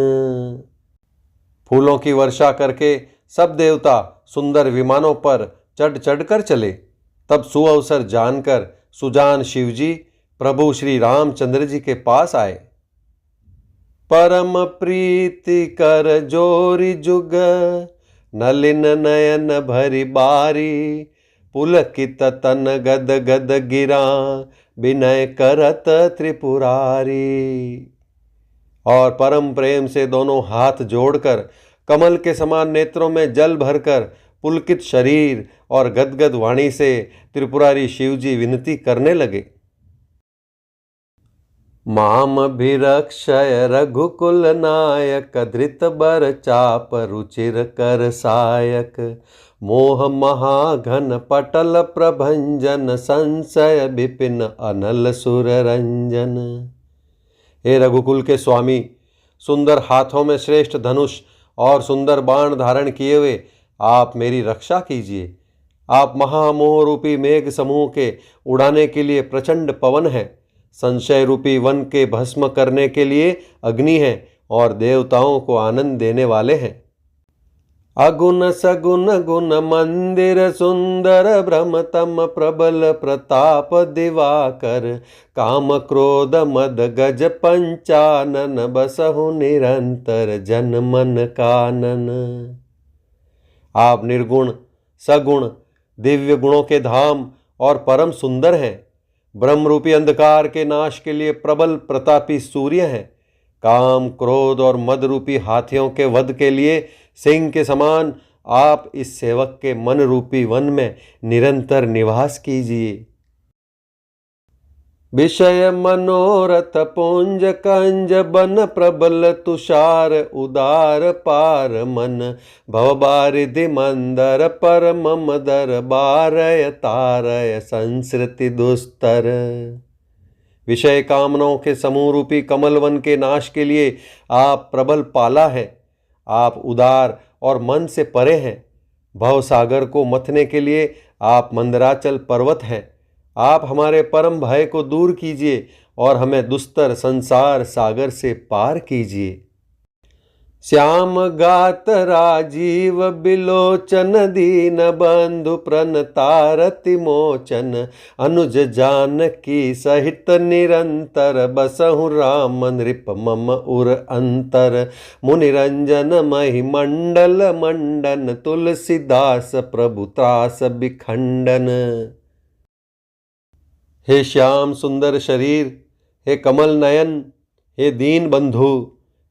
फूलों की वर्षा करके सब देवता सुंदर विमानों पर चढ़ चढ़कर चले। तब सुअवसर जानकर सुजान शिवजी प्रभु श्री रामचंद्र जी के पास आए। परम प्रीति कर जोरी जुग, नलिन नयन भरी बारी। पुलकित तन गद गद गिरा, विनय करत त्रिपुरारी। और परम प्रेम से दोनों हाथ जोड़कर, कमल के समान नेत्रों में जल भरकर, पुलकित शरीर और गदगद वाणी से त्रिपुरारी शिवजी विनती करने लगे। माम भिरक्षय रघुकुल नायक, धृत बर चाप रुचिर कर सायक। मोह महाघन पटल प्रभंजन, संशय विपिन अनल सुर रंजन। हे रघुकुल के स्वामी, सुंदर हाथों में श्रेष्ठ धनुष और सुंदर बाण धारण किए हुए आप मेरी रक्षा कीजिए। आप महामोह रूपी मेघ समूह के उड़ाने के लिए प्रचंड पवन हैं, संशय रूपी वन के भस्म करने के लिए अग्नि हैं और देवताओं को आनंद देने वाले हैं। अगुण सगुण गुण मंदिर सुंदर, भ्रमतम प्रबल प्रताप दिवाकर। काम क्रोध मद गज पंचानन, बसहु निरंतर जन मन कानन। आप निर्गुण सगुण दिव्य गुणों के धाम और परम सुंदर हैं। ब्रह्म रूपी अंधकार के नाश के लिए प्रबल प्रतापी सूर्य हैं। काम क्रोध और मद रूपी हाथियों के वध के लिए सिंह के समान आप इस सेवक के मन रूपी वन में निरंतर निवास कीजिए। विषय मनोरथ पुंज कंज, बन प्रबल तुषार उदार पार मन। भवबारिधि मंदर परम मदर, बारय तारय संस्कृति दुस्तर। विषय कामनाओं के समूह रूपी कमल वन के नाश के लिए आप प्रबल पाला है। आप उदार और मन से परे हैं। भव सागर को मथने के लिए आप मंदराचल पर्वत हैं। आप हमारे परम भय को दूर कीजिए और हमें दुस्तर संसार सागर से पार कीजिए। श्याम गात राजीव बिलोचन दीन बंधु प्रणतारति मोचन अनुज जानकी सहित निरंतर बसहु राम नृप मम उर अंतर मुनिरंजन महि मंडल मंडन तुलसीदास प्रभु त्रास बिखंडन। हे श्याम सुंदर शरीर, हे कमल नयन, हे दीन बंधु,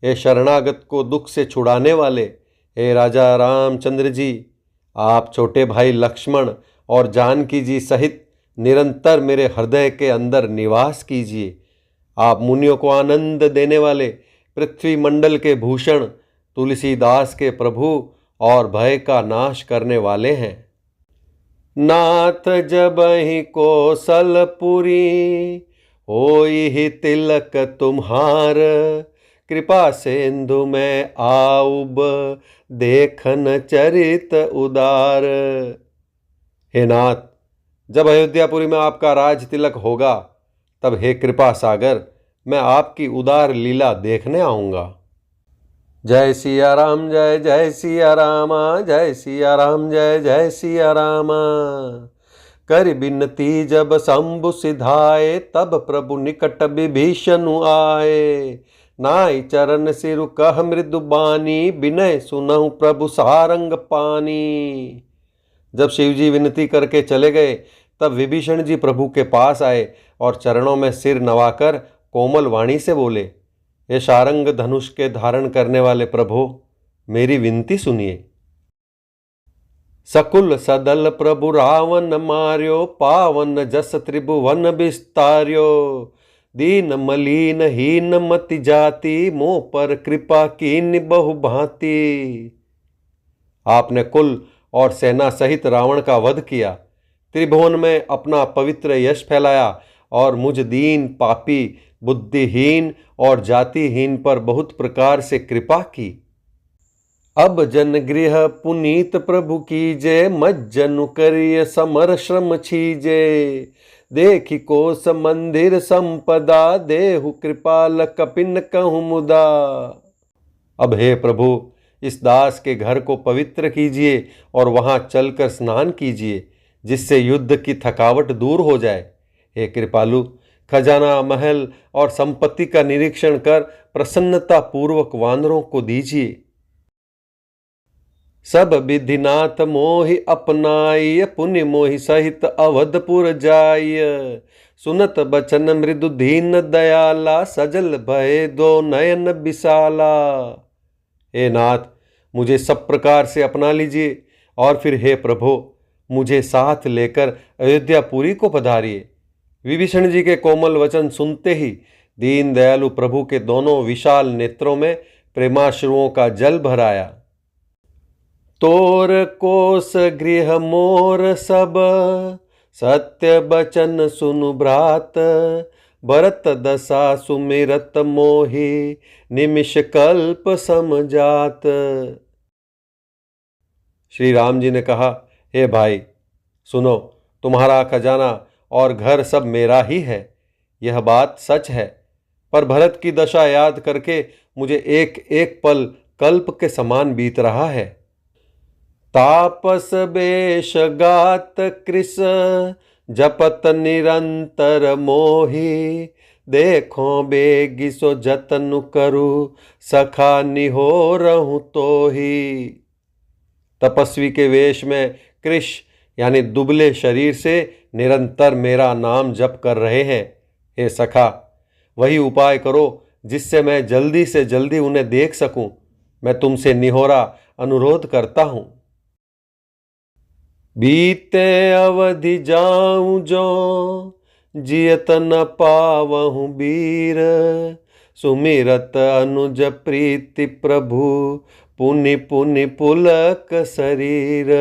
हे शरणागत को दुख से छुड़ाने वाले, हे राजा रामचंद्र जी, आप छोटे भाई लक्ष्मण और जानकी जी सहित निरंतर मेरे हृदय के अंदर निवास कीजिए। आप मुनियों को आनंद देने वाले, पृथ्वी मंडल के भूषण, तुलसीदास के प्रभु और भय का नाश करने वाले हैं। नाथ जबहि कौशलपुरी होई ही तिलक तुम्हार कृपा सिंधु में आउब देखन चरित उदार। हे नाथ, जब अयोध्यापुरी में आपका राज तिलक होगा तब हे कृपा सागर मैं आपकी उदार लीला देखने आऊँगा। जय सिया राम जय जय सिया रामा, जय सिया राम जय जय सिया रामा। कर बिनती जब शंभु सिधाए तब प्रभु निकट विभीषण आए। नाई चरण सिरु कह मृदु बानी बिनय सुनहु प्रभु सारंग पानी। जब शिवजी विनती करके चले गए तब विभीषण जी प्रभु के पास आए और चरणों में सिर नवाकर कोमल वाणी से बोले, हे सारंग धनुष के धारण करने वाले प्रभु, मेरी विनती सुनिए। सकुल सदल प्रभु रावण मार्यो पावन जस त्रिभुवन विस्तार्यो। दीन मलीन हीन मति जाति मोह पर कृपा कीन बहु भांति। आपने कुल और सेना सहित रावण का वध किया, त्रिभुवन में अपना पवित्र यश फैलाया और मुझ दीन पापी बुद्धिहीन और जातिहीन पर बहुत प्रकार से कृपा की। अब जन गृह पुनीत प्रभु कीजे मज्जनु करिय समर श्रम छीजे। देखि कोस मंदिर संपदा देहु कृपाल कपिन कहूँ मुदा। अब हे प्रभु, इस दास के घर को पवित्र कीजिए और वहां चलकर स्नान कीजिए जिससे युद्ध की थकावट दूर हो जाए। हे कृपालु, खजाना महल और संपत्ति का निरीक्षण कर प्रसन्नता पूर्वक वानरों को दीजिए। सब विधिनाथ मोहि अपनाय पुण्य मोहि सहित अवधपुर जाय। सुनत बचन मृदु दीन दयाला सजल भय दो नयन विशाला। हे नाथ, मुझे सब प्रकार से अपना लीजिए और फिर हे प्रभु, मुझे साथ लेकर अयोध्यापुरी को पधारिए। विभीषण जी के कोमल वचन सुनते ही दीन दयालु प्रभु के दोनों विशाल नेत्रों में प्रेमाश्रुओं का जल भर आया। तोर कोस गृह मोर सब सत्य बचन सुनु भ्रात। भरत दशा सुमिरत मोहि निमिष कल्प समझात। श्री राम जी ने कहा, हे भाई सुनो, तुम्हारा खजाना और घर सब मेरा ही है, यह बात सच है। पर भरत की दशा याद करके मुझे एक एक पल कल्प के समान बीत रहा है। तापस बेश गात कृस जपत निरंतर मोहि। देखो बेगी सो जतन करु सखा निहोरहु तोहि। तपस्वी के वेश में कृष यानी दुबले शरीर से निरंतर मेरा नाम जप कर रहे हैं। हे सखा, वही उपाय करो जिससे मैं जल्दी से जल्दी उन्हें देख सकूं। मैं तुमसे निहोरा अनुरोध करता हूं। बीते अवधि जाऊं जो जियत न पावहु वीर। सुमिरत अनुज प्रीति प्रभु पुनि पुनि पुलक शरीर।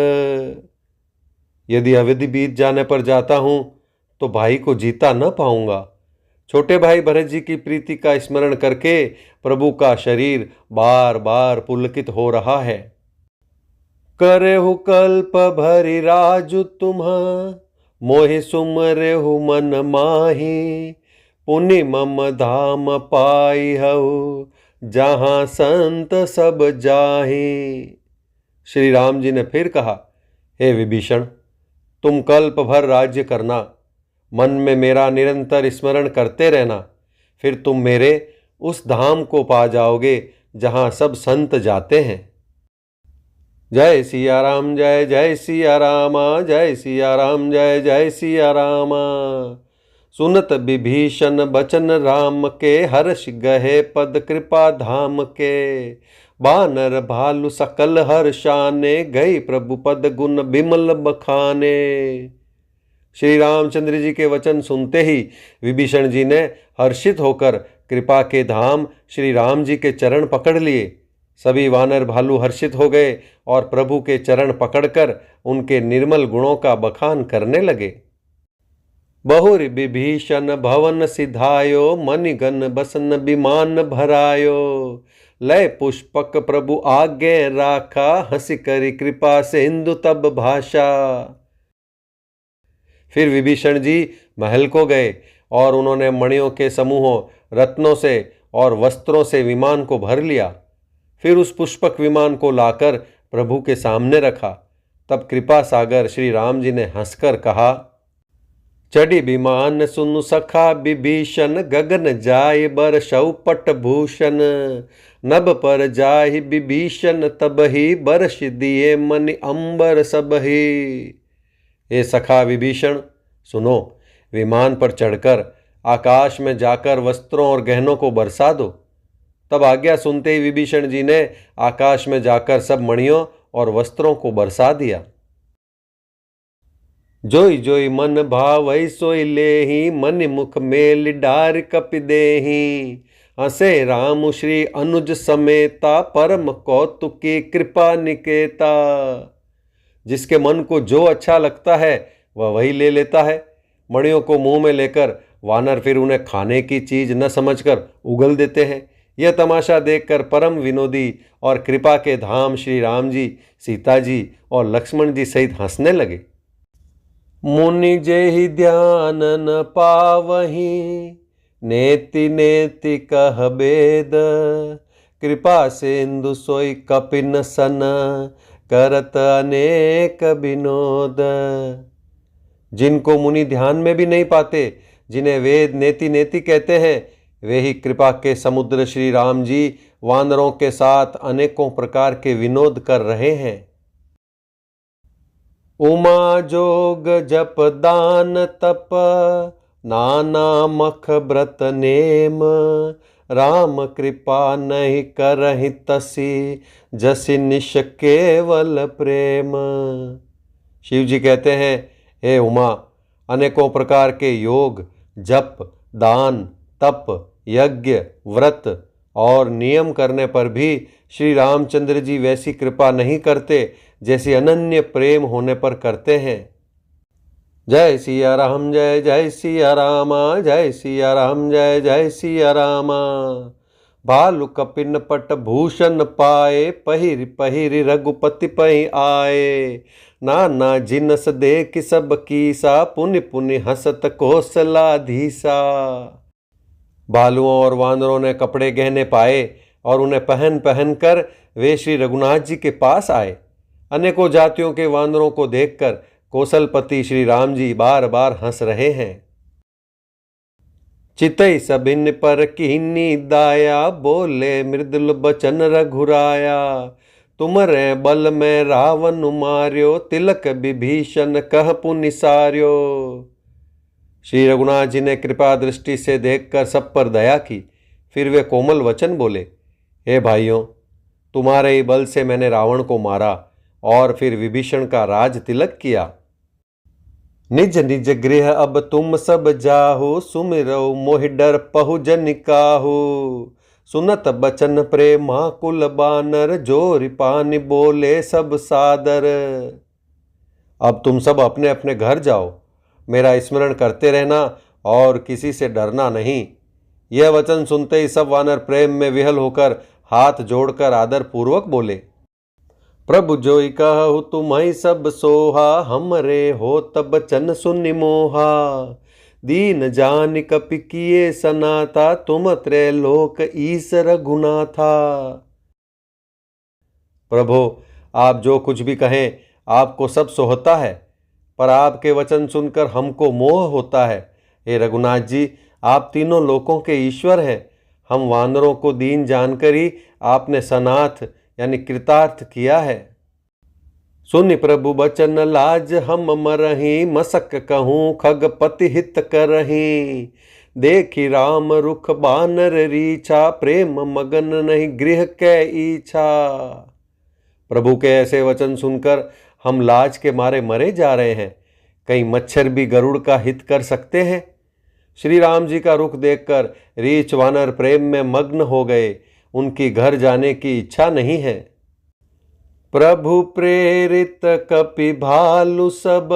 यदि अवधि बीत जाने पर जाता हूं तो भाई को जीता न पाऊंगा। छोटे भाई भरत जी की प्रीति का स्मरण करके प्रभु का शरीर बार बार पुलकित हो रहा है। करेहु कल्प भरि राजु तुम्हा मोहि सुमरेहु मन माही। पुनि मम धाम पाई हऊ जहाँ संत सब जाहे। श्री राम जी ने फिर कहा, हे विभीषण, तुम कल्प भर राज्य करना, मन में मेरा निरंतर स्मरण करते रहना, फिर तुम मेरे उस धाम को पा जाओगे जहाँ सब संत जाते हैं। जय सिया राम, जय जय सिया रामा, जय सिया राम, जय जय सिया रामा। सुनत विभीषण बचन राम के, हर्ष गहे पद कृपा धाम के। बानर भालु सकल हर्षाने, गई प्रभु पद गुण बिमल बखाने। श्री रामचंद्र जी के वचन सुनते ही विभीषण जी ने हर्षित होकर कृपा के धाम श्री राम जी के चरण पकड़ लिए। सभी वानर भालू हर्षित हो गए और प्रभु के चरण पकड़कर उनके निर्मल गुणों का बखान करने लगे। बहुरि विभीषण भवन सिधायो, मणिगण बसन विमान भरायो। लय पुष्पक प्रभु आगे राखा, हंसी करी कृपा से हिंदु तब भाषा। फिर विभीषण जी महल को गए और उन्होंने मणियों के समूहों, रत्नों से और वस्त्रों से विमान को भर लिया। फिर उस पुष्पक विमान को लाकर प्रभु के सामने रखा। तब कृपा सागर श्री राम जी ने हंसकर कहा, चढ़ी विमान सुनु सखा विभीषण, गगन जाय बरसौ पट भूषण। नभ पर जाहि विभीषण तबहि, बरस दिए मनि अंबर सबहि। हे सखा विभीषण, सुनो, विमान पर चढ़कर आकाश में जाकर वस्त्रों और गहनों को बरसा दो। तब आज्ञा सुनते ही विभीषण जी ने आकाश में जाकर सब मणियों और वस्त्रों को बरसा दिया। जोई जोई मन भावै सोई लेहि, मन मुख मेल डार कपि देहि। हसे राम श्री अनुज समेता, परम कौतुकी कृपा निकेता। जिसके मन को जो अच्छा लगता है वह वही ले लेता है। मणियों को मुंह में लेकर वानर फिर उन्हें खाने की चीज न समझकर उगल देते हैं। यह तमाशा देखकर परम विनोदी और कृपा के धाम श्री राम जी, सीता जी और लक्ष्मण जी सहित हंसने लगे। मुनि जेहि ध्यान न पावहीं, नेति नेति कह बेद। कृपा सिंधु सोई कपिन सन, करत अनेक विनोद। जिनको मुनि ध्यान में भी नहीं पाते, जिन्हें वेद नेति नेति कहते हैं, वे ही कृपा के समुद्र श्री राम जी वानरों के साथ अनेकों प्रकार के विनोद कर रहे हैं। उमा जोग जप दान तप, नाना मख व्रत नेम। राम कृपा नहीं करहि तसी, जसि निश केवल प्रेम। शिव जी कहते हैं, हे उमा, अनेकों प्रकार के योग, जप, दान, तप, यज्ञ, व्रत और नियम करने पर भी श्री रामचंद्र जी वैसी कृपा नहीं करते जैसी अनन्य प्रेम होने पर करते हैं। जय सिया राम, जय जय सिया रामा, जय सिया राम, जय जय सिया रामा। भालु कपिन पट भूषण पाए, पहिर पहिर रघुपति पहि आए। नाना जिनस देख सब कीसा, पुनि पुनि हसत कौशलाधीसा। भालुओं और वानरों ने कपड़े गहने पाए और उन्हें पहन पहन कर वे श्री रघुनाथ जी के पास आए। अनेकों जातियों के वानरों को देखकर कौशलपति श्री राम जी बार बार हंस रहे हैं। चितई सबिन पर कीनी दाया, बोले मृदुल बचन रघुराया। तुमरे बल में रावण मार्यो, तिलक विभीषण कह पुनि सार्यो। श्री रघुनाथ जी ने कृपा दृष्टि से देखकर सब पर दया की। फिर वे कोमल वचन बोले, हे भाइयों, तुम्हारे ही बल से मैंने रावण को मारा और फिर विभीषण का राज तिलक किया। निज निज गृह अब तुम सब जाहो, सुमिरौ मोहि डर पहु जन काहू। सुनत बचन प्रेमा कुल बानर, जोरि पानि बोले सब सादर। अब तुम सब अपने अपने घर जाओ, मेरा स्मरण करते रहना और किसी से डरना नहीं। यह वचन सुनते ही सब वानर प्रेम में विहल होकर हाथ जोड़कर आदर पूर्वक बोले, प्रभु जोई कहु तुम्हि सब सोहा, हमरे हो तब बचन सुनि मोहा। दीन जान कपि किए सनाथा, तुम त्रैलोक ईश रघुनाथा। प्रभो, आप जो कुछ भी कहें आपको सब सोहता है, पर आपके वचन सुनकर हमको मोह होता है। हे रघुनाथ जी, आप तीनों लोकों के ईश्वर हैं। हम वानरों को दीन जानकर ही आपने सनाथ यानी कृतार्थ किया है। सुनि प्रभु बचन लाज हम मरही, मसक कहूँ खगपति हित करही। देखी राम रुख बानर रीछा, प्रेम मगन नहीं गृह कै इच्छा। प्रभु के ऐसे वचन सुनकर हम लाज के मारे मरे जा रहे हैं। कहीं मच्छर भी गरुड़ का हित कर सकते हैं? श्री राम जी का रुख देखकर रीछ वानर प्रेम में मग्न हो गए। उनकी घर जाने की इच्छा नहीं है। प्रभु प्रेरित कपि भालु सब,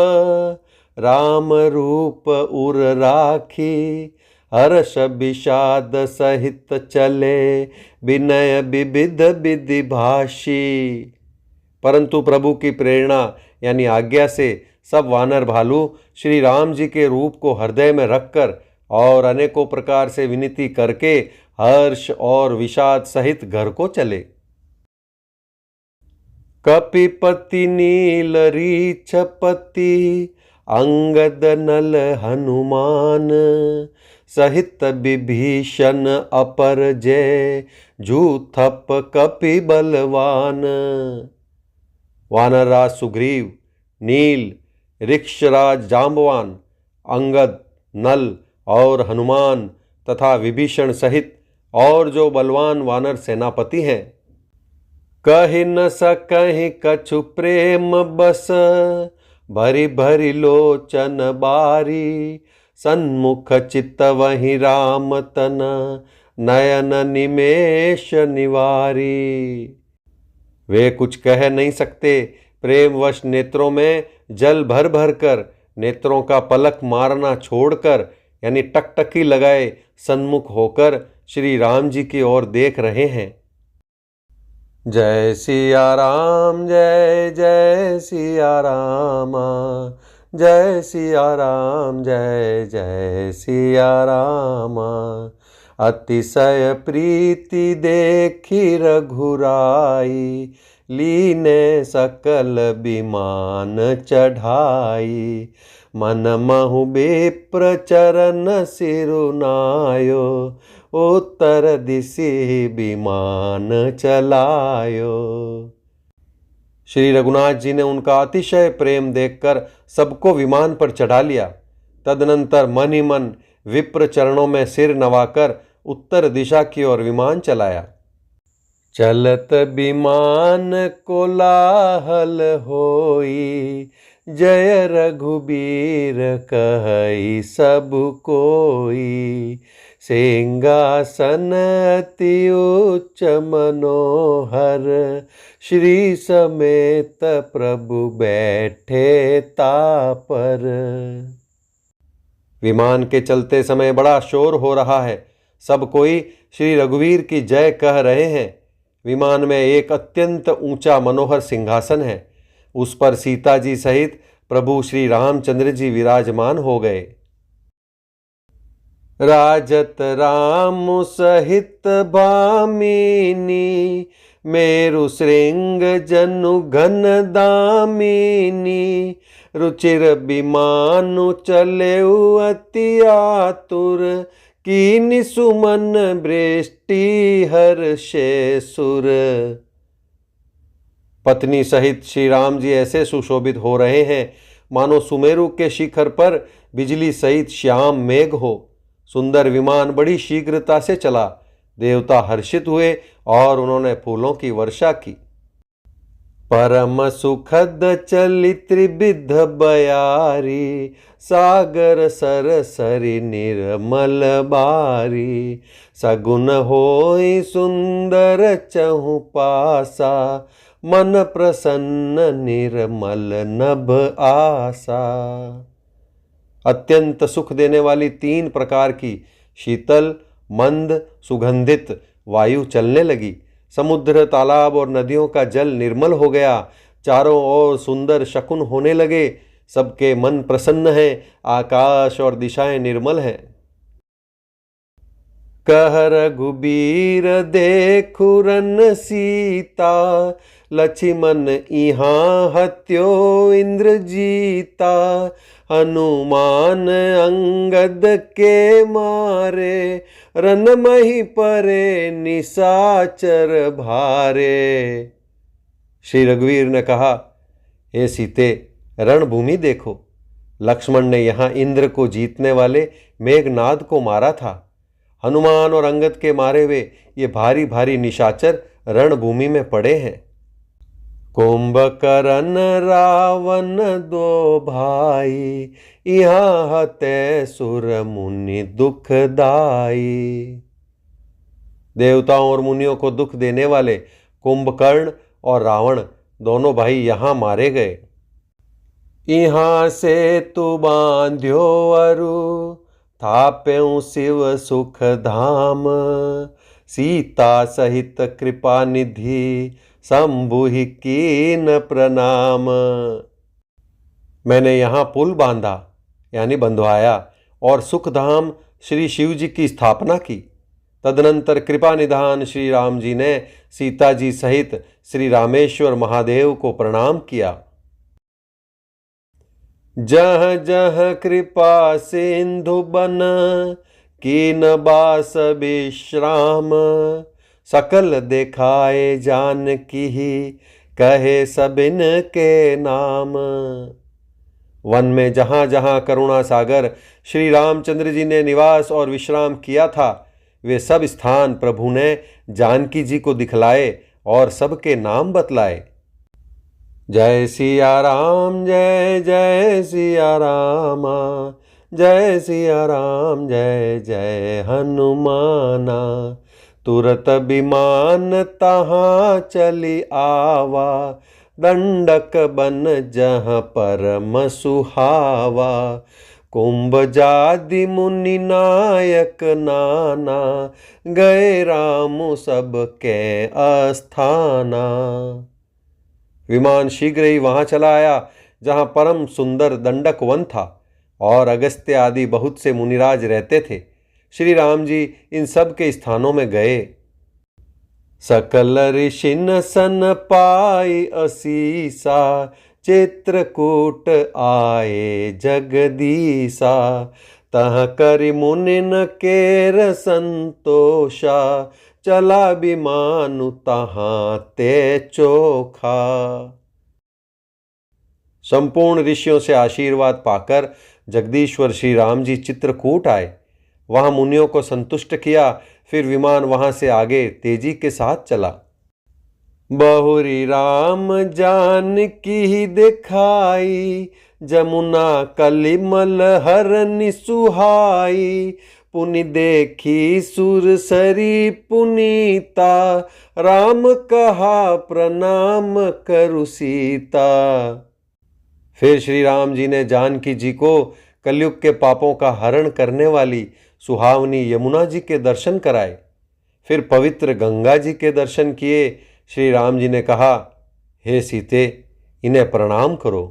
राम रूप उर राखी। हर्ष विषाद सहित चले, विनय विविध विधि भाषी। परंतु प्रभु की प्रेरणा यानी आज्ञा से सब वानर भालू श्री राम जी के रूप को हृदय में रखकर और अनेकों प्रकार से विनती करके हर्ष और विषाद सहित घर को चले। कपिपति नील रीछपति, अंगद नल हनुमान। सहित विभीषण अपर जय, जूथप कपि बलवान। वानरराज सुग्रीव, नील, ऋक्षराज जाम्बवान, अंगद, नल और हनुमान तथा विभीषण सहित और जो बलवान वानर सेनापति हैं। कहि न सकहि कछु प्रेम बस, भरी भरी लोचन बारी। सन्मुख चित्त वही राम तन, नयन निमेष निवारी। वे कुछ कह नहीं सकते, प्रेमवश नेत्रों में जल भर भर कर नेत्रों का पलक मारना छोड़कर यानी टकटकी लगाए सन्मुख होकर श्री राम जी की ओर देख रहे हैं। जय सिया राम, जय जय सिया राम, जय सिया राम, जय जय सिया राम। अतिशय प्रीति देखी रघुराई, लीने सकल विमान चढ़ाई। मन महु विप्र चरण सिरुनायो, उत्तर दिशि विमान चलायो। श्री रघुनाथ जी ने उनका अतिशय प्रेम देखकर सबको विमान पर चढ़ा लिया। तदनंतर मन ही मन विप्र चरणों में सिर नवाकर उत्तर दिशा की ओर विमान चलाया। चलत विमान कोलाहल होई, जय रघुबीर कहई सब कोई। सिंहासन अति उच्च मनोहर, श्री समेत प्रभु बैठे तापर। विमान के चलते समय बड़ा शोर हो रहा है। सब कोई श्री रघुवीर की जय कह रहे हैं। विमान में एक अत्यंत ऊंचा मनोहर सिंहासन है। उस पर सीता जी सहित प्रभु श्री रामचंद्र जी विराजमान हो गए। राजत राम सहित भामिनी, मेरु श्रृंग जनु घन दामिनी। रुचिर विमानु चले अति आतुर, कीनि सुमन वृष्टि हर्षे सुर। पत्नी सहित श्री राम जी ऐसे सुशोभित हो रहे हैं मानो सुमेरु के शिखर पर बिजली सहित श्याम मेघ हो। सुंदर विमान बड़ी शीघ्रता से चला। देवता हर्षित हुए और उन्होंने फूलों की वर्षा की। परम सुखद चली त्रिविध बयारी, सागर सरसरी निर्मल बारी। सगुन होई सुंदर चहु पासा, मन प्रसन्न निर्मल नभ आसा। अत्यंत सुख देने वाली 3 प्रकार की शीतल, मंद, सुगंधित वायु चलने लगी। समुद्र, तालाब और नदियों का जल निर्मल हो गया। चारों ओर सुंदर शकुन होने लगे। सबके मन प्रसन्न है, आकाश और दिशाएं निर्मल हैं। कह रघुबीर देखु रन सीता, लक्ष्मण इहाँ हत्यो इंद्र जीता। हनुमान अंगद के मारे, रन मही परे निशाचर भारे। श्री रघुवीर ने कहा, हे सीते, रणभूमि देखो। लक्ष्मण ने यहाँ इंद्र को जीतने वाले मेघनाद को मारा था। हनुमान और अंगद के मारे हुए ये भारी भारी निशाचर रणभूमि में पड़े हैं। कुंभकर्ण रावण दो भाई, यहाँ हते सुर मुनि दुखदाई। देवताओं और मुनियों को दुख देने वाले कुंभकर्ण और रावण दोनों भाई यहाँ मारे गए। यहाँ से तू बांध्यो अरु, थाप्यऊ शिव सुख धाम। सीता सहित कृपा निधि, शंभु कीन प्रणाम। मैंने यहाँ पुल बांधा यानी बंधवाया और सुखधाम श्री शिव जी की स्थापना की। तदनंतर कृपा निधान श्री राम जी ने सीता जी सहित श्री रामेश्वर महादेव को प्रणाम किया। जह जह कृपा सिंधु बन, कीन बास विश्राम। सकल देखाए जानकी, कहे सबिन के नाम। वन में जहाँ जहाँ करुणा सागर श्री रामचंद्र जी ने निवास और विश्राम किया था, वे सब स्थान प्रभु ने जानकी जी को दिखलाए और सबके नाम बतलाए। जय सिया राम, जय जय सिया रामा। जय सिया राम, जय जय हनुमाना। तुरत विमान तहाँ चली आवा, दंडक बन जहाँ परम सुहावा। कुंभ जादि मुनि नायक नाना, गए राम सब के अस्थाना। विमान शीघ्र ही वहां चला आया जहां परम सुंदर दंडक वन था और अगस्त्य आदि बहुत से मुनिराज रहते थे। श्री राम जी इन सब के स्थानों में गए। सकल ऋषिन सन पाई असीसा, चित्रकूट आए जगदीसा। तह करि मुनिन केर संतोषा, चला विमानु तहाँ ते चोखा। संपूर्ण ऋषियों से आशीर्वाद पाकर जगदीश्वर श्री राम जी चित्रकूट आए, वहां मुनियों को संतुष्ट किया। फिर विमान वहां से आगे तेजी के साथ चला। बहुरी राम जानकी दिखाई, जमुना कलिमल हरनि सुहाई। पुनि देखी सुरसरी पुनीता, राम कहा प्रणाम करु सीता। फिर श्री राम जी ने जानकी जी को कलयुग के पापों का हरण करने वाली सुहावनी यमुना जी के दर्शन कराए। फिर पवित्र गंगा जी के दर्शन किए। श्री राम जी ने कहा, हे सीते, इन्हें प्रणाम करो।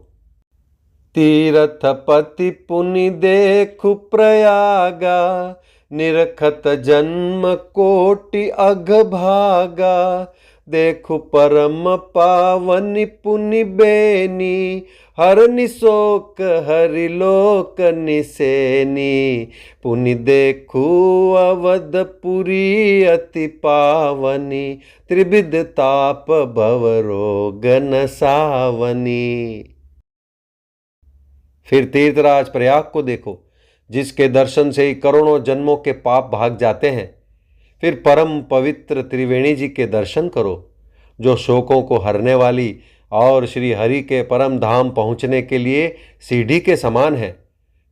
तीरथ पति पुनि देखु प्रयागा, निरखत जन्म कोटि अघ भागा। देखु परम पावनि पुनि बेनी, हरनि शोक हरिलोक निसेनी। पुनि देखु अवधपुरी अति पावनी, त्रिविध ताप भव रोग नसावनी। फिर तीर्थराज प्रयाग को देखो, जिसके दर्शन से ही करोड़ों जन्मों के पाप भाग जाते हैं। फिर परम पवित्र त्रिवेणी जी के दर्शन करो, जो शोकों को हरने वाली और श्री हरि के परम धाम पहुँचने के लिए सीढ़ी के समान है।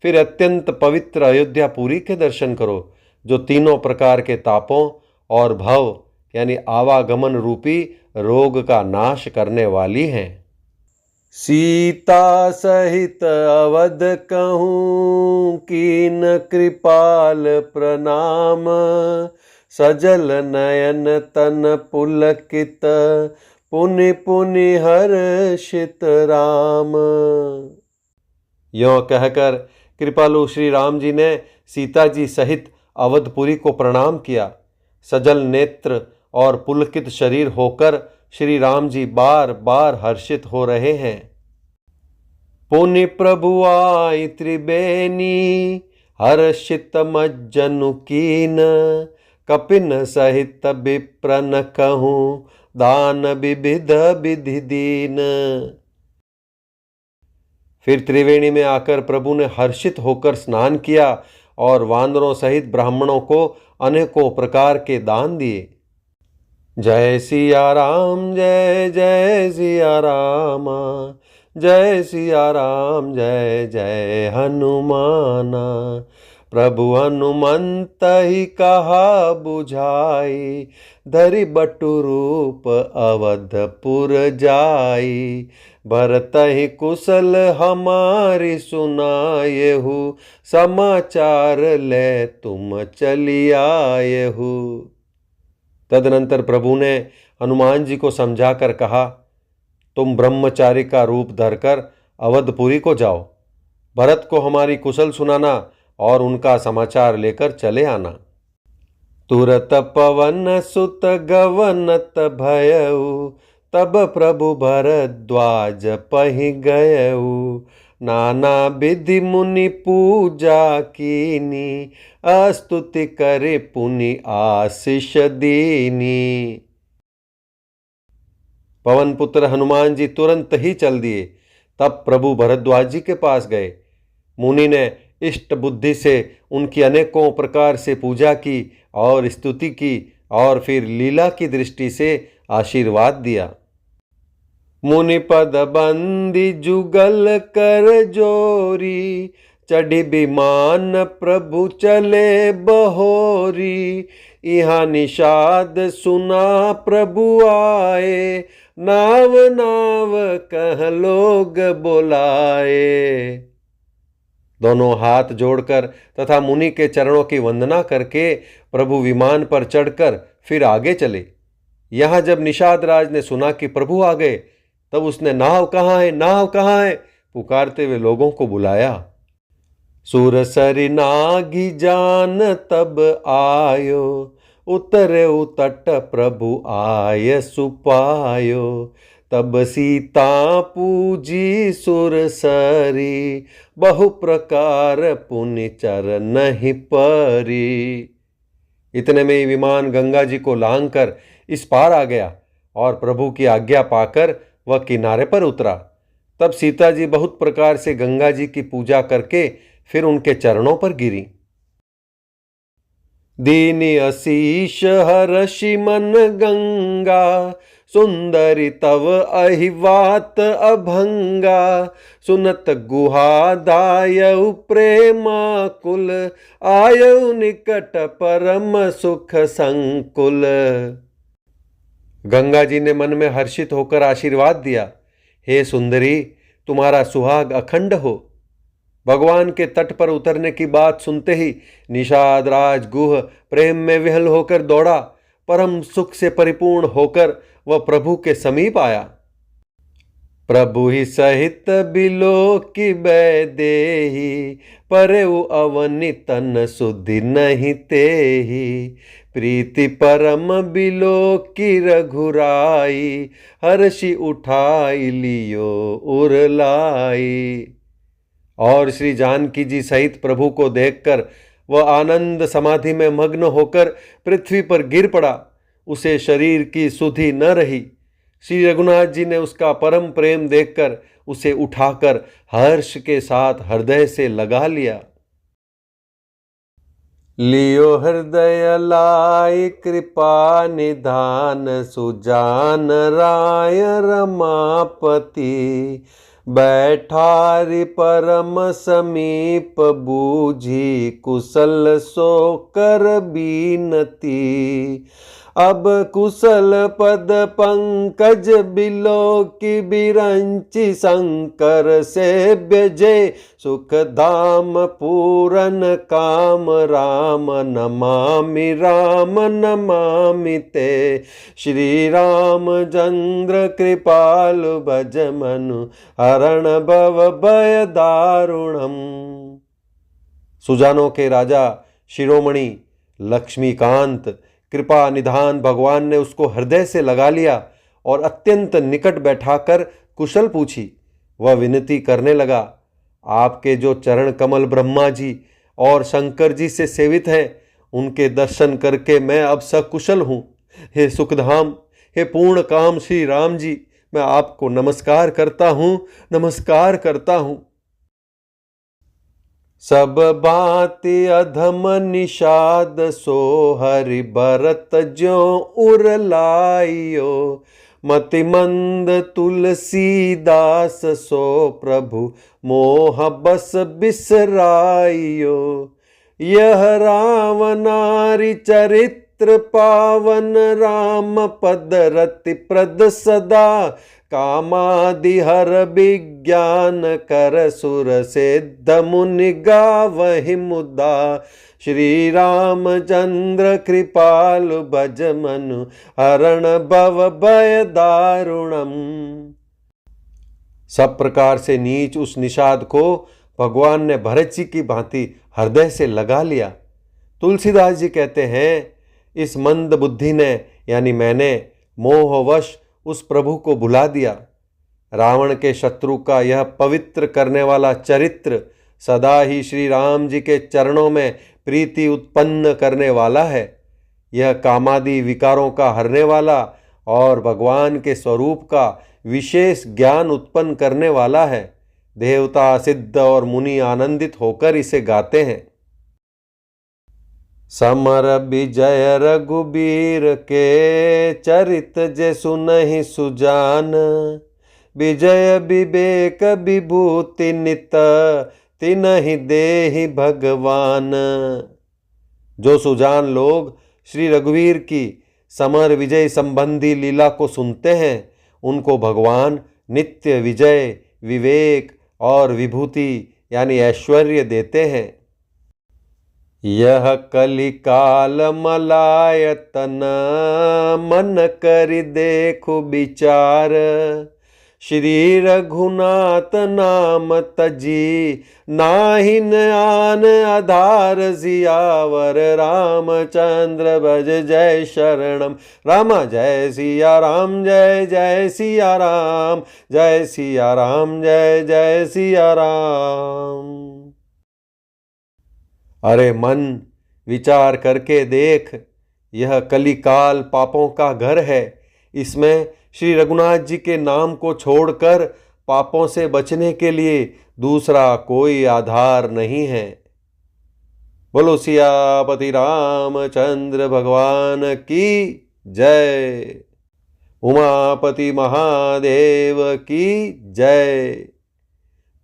फिर अत्यंत पवित्र अयोध्यापुरी के दर्शन करो, जो तीनों प्रकार के तापों और भव यानी आवागमन रूपी रोग का नाश करने वाली हैं। सीता सहित अवध कहूँ, कीन कृपाल प्रणाम। सजल नयन तन पुलकित, पुनि पुनि हर्षित राम। यों कहकर कृपालु श्री राम जी ने सीता जी सहित अवधपुरी को प्रणाम किया। सजल नेत्र और पुलकित शरीर होकर श्री राम जी बार बार हर्षित हो रहे हैं। पुनि प्रभु आई त्रिबेनी, हर्षित मज्जनु कीन, कपिन सहित विप्रन कहूँ, दान विविध विधि दीन। फिर त्रिवेणी में आकर प्रभु ने हर्षित होकर स्नान किया और वानरों सहित ब्राह्मणों को अनेकों प्रकार के दान दिए। जय सिया राम जय जय सिया राम, जय सिया राम जय जय हनुमाना। प्रभु हनुमंत ही कहा बुझाई, धरि बटु रूप अवधपुर जाई। भरत ही कुशल हमारी सुनायहु, समाचार ले तुम चली आयहु। तदनंतर प्रभु ने हनुमान जी को समझाकर कहा, तुम ब्रह्मचारी का रूप धरकर अवधपुरी को जाओ, भरत को हमारी कुशल सुनाना और उनका समाचार लेकर चले आना। तुरत पवन सुत गवनत भयउ, तब प्रभु भरद्वाज पहि गयउ। नाना विधि मुनि पूजा कीनी, स्तुति करे पुनि आशीष दीनी। पवन पुत्र हनुमान जी तुरंत ही चल दिए। तब प्रभु भरद्वाज जी के पास गए। मुनि ने इष्ट बुद्धि से उनकी अनेकों प्रकार से पूजा की और स्तुति की और फिर लीला की दृष्टि से आशीर्वाद दिया। मुनि पद बंदी जुगल कर जोरी, चढ़ी विमान प्रभु चले बहोरी। यहाँ निषाद सुना प्रभु आए, नाव नाव कह लोग बुलाए। दोनों हाथ जोड़कर तथा मुनि के चरणों की वंदना करके प्रभु विमान पर चढ़कर फिर आगे चले। यहाँ जब निषाद राज ने सुना कि प्रभु आ गए, तब उसने नाव कहाँ है, नाव कहाँ है पुकारते हुए लोगों को बुलाया। सुरसरि नागी जान तब आयो, उतरे उतट प्रभु आय सुपायो। तब सीता पूजी सुरसरी, बहु प्रकार पुनि चरनहि परी। इतने में ही विमान गंगा जी को लांघकर इस पार आ गया और प्रभु की आज्ञा पाकर वह किनारे पर उतरा। तब सीता जी बहुत प्रकार से गंगा जी की पूजा करके फिर उनके चरणों पर गिरी। दीनी आशीष हर्षि मन गंगा, सुंदरी तव अहिवात अभंगा। सुनत गुहा दायउ प्रेमाकुल, आयउ निकट परम सुख संकुल। गंगा जी ने मन में हर्षित होकर आशीर्वाद दिया, हे सुंदरी, तुम्हारा सुहाग अखंड हो। भगवान के तट पर उतरने की बात सुनते ही निषाद राज गुह प्रेम में विह्वल होकर दौड़ा। परम सुख से परिपूर्ण होकर वह प्रभु के समीप आया। प्रभु ही सहित बिलो की बैदेही, परउ अवनि तन सुधि नहीं तेही। प्रीति परम बिलो की रघुराई, हर्षि उठाई लियो उरलाई। और श्री जानकी जी सहित प्रभु को देखकर वह आनंद समाधि में मग्न होकर पृथ्वी पर गिर पड़ा। उसे शरीर की सुधि न रही। श्री रघुनाथ जी ने उसका परम प्रेम देखकर उसे उठाकर हर्ष के साथ हृदय से लगा लिया। लियो हृदय लाई कृपा निधान, सुजान राय रमापति। बैठारी परम समीप बूझी, कुशल सो कर बीनती। अब कुशल पद पंकज बिलो की बिरंची शंकर सेव्य जय सुख धाम पूरन काम राम नमामि ते श्री रामचंद्र कृपालु भज मनु हरण भव भय दारुणम। सुजानों के राजा शिरोमणि लक्ष्मीकांत कृपा निधान भगवान ने उसको हृदय से लगा लिया और अत्यंत निकट बैठाकर कुशल पूछी। वह विनती करने लगा, आपके जो चरण कमल ब्रह्मा जी और शंकर जी से सेवित हैं, उनके दर्शन करके मैं अब सकुशल हूँ। हे सुखधाम, हे पूर्ण काम श्री राम जी, मैं आपको नमस्कार करता हूँ। सब बाति अधम निषाद सो हरि भरत ज्यों उर लाइयो मति मंद तुलसीदास सो प्रभु मोह बस बिसराइयो। यह रावनारी चरित्र पावन राम पद रति प्रद सदा कामादि हर विज्ञान कर सुर सिद्ध मुनि गावहि मुदा श्री रामचंद्र कृपालु भज मनु हरण भव भय दारुणम। सब प्रकार से नीच उस निषाद को भगवान ने भरत जी की भांति हृदय से लगा लिया। तुलसीदास जी कहते हैं, इस मंद बुद्धि ने यानी मैंने मोहवश उस प्रभु को भुला दिया। रावण के शत्रु का यह पवित्र करने वाला चरित्र सदा ही श्री राम जी के चरणों में प्रीति उत्पन्न करने वाला है। यह कामादि विकारों का हरने वाला और भगवान के स्वरूप का विशेष ज्ञान उत्पन्न करने वाला है। देवता, सिद्ध और मुनि आनंदित होकर इसे गाते हैं। समर विजय रघुबीर के चरित जे सुनहि सुजान विजय विवेक विभूति नित तिनहि देहि भगवान। जो सुजान लोग श्री रघुवीर की समर विजय संबंधी लीला को सुनते हैं, उनको भगवान नित्य विजय, विवेक और विभूति यानी ऐश्वर्य देते हैं। यह कलिकाल मलायतन मन करि देखु विचार श्री रघुनाथ नाम तजी नाहिन आन आधार सियावर रामचंद्र भज जय शरणम। राम जय सिया राम, जय जय सिया राम, जय सिया राम, जय जय सिया राम। अरे मन, विचार करके देख, यह कलिकाल पापों का घर है। इसमें श्री रघुनाथ जी के नाम को छोड़कर पापों से बचने के लिए दूसरा कोई आधार नहीं है। बोलो सियापति रामचंद्र भगवान की जय। उमापति महादेव की जय।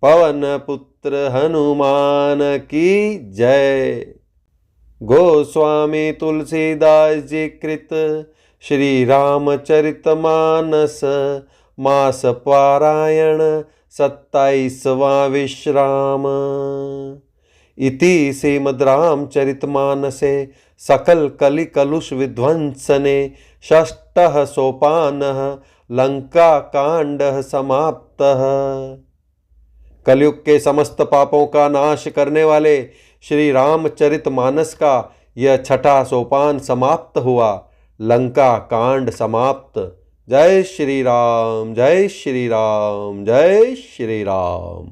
पवन पुत्र हनुमान की जय। गोस्वामी तुलसीदास जी कृत श्री रामचरितमानस मास पारायण 27वां विश्राम। इति श्रीमद् रामचरितमानसे सकल कलि कलुष विध्वंसने षष्ठः सोपानः लंका कांडः समाप्तः। कलयुग के समस्त पापों का नाश करने वाले श्री रामचरितमानस का यह छठा सोपान समाप्त हुआ। लंका कांड समाप्त। जय श्री राम, जय श्री राम, जय श्री राम।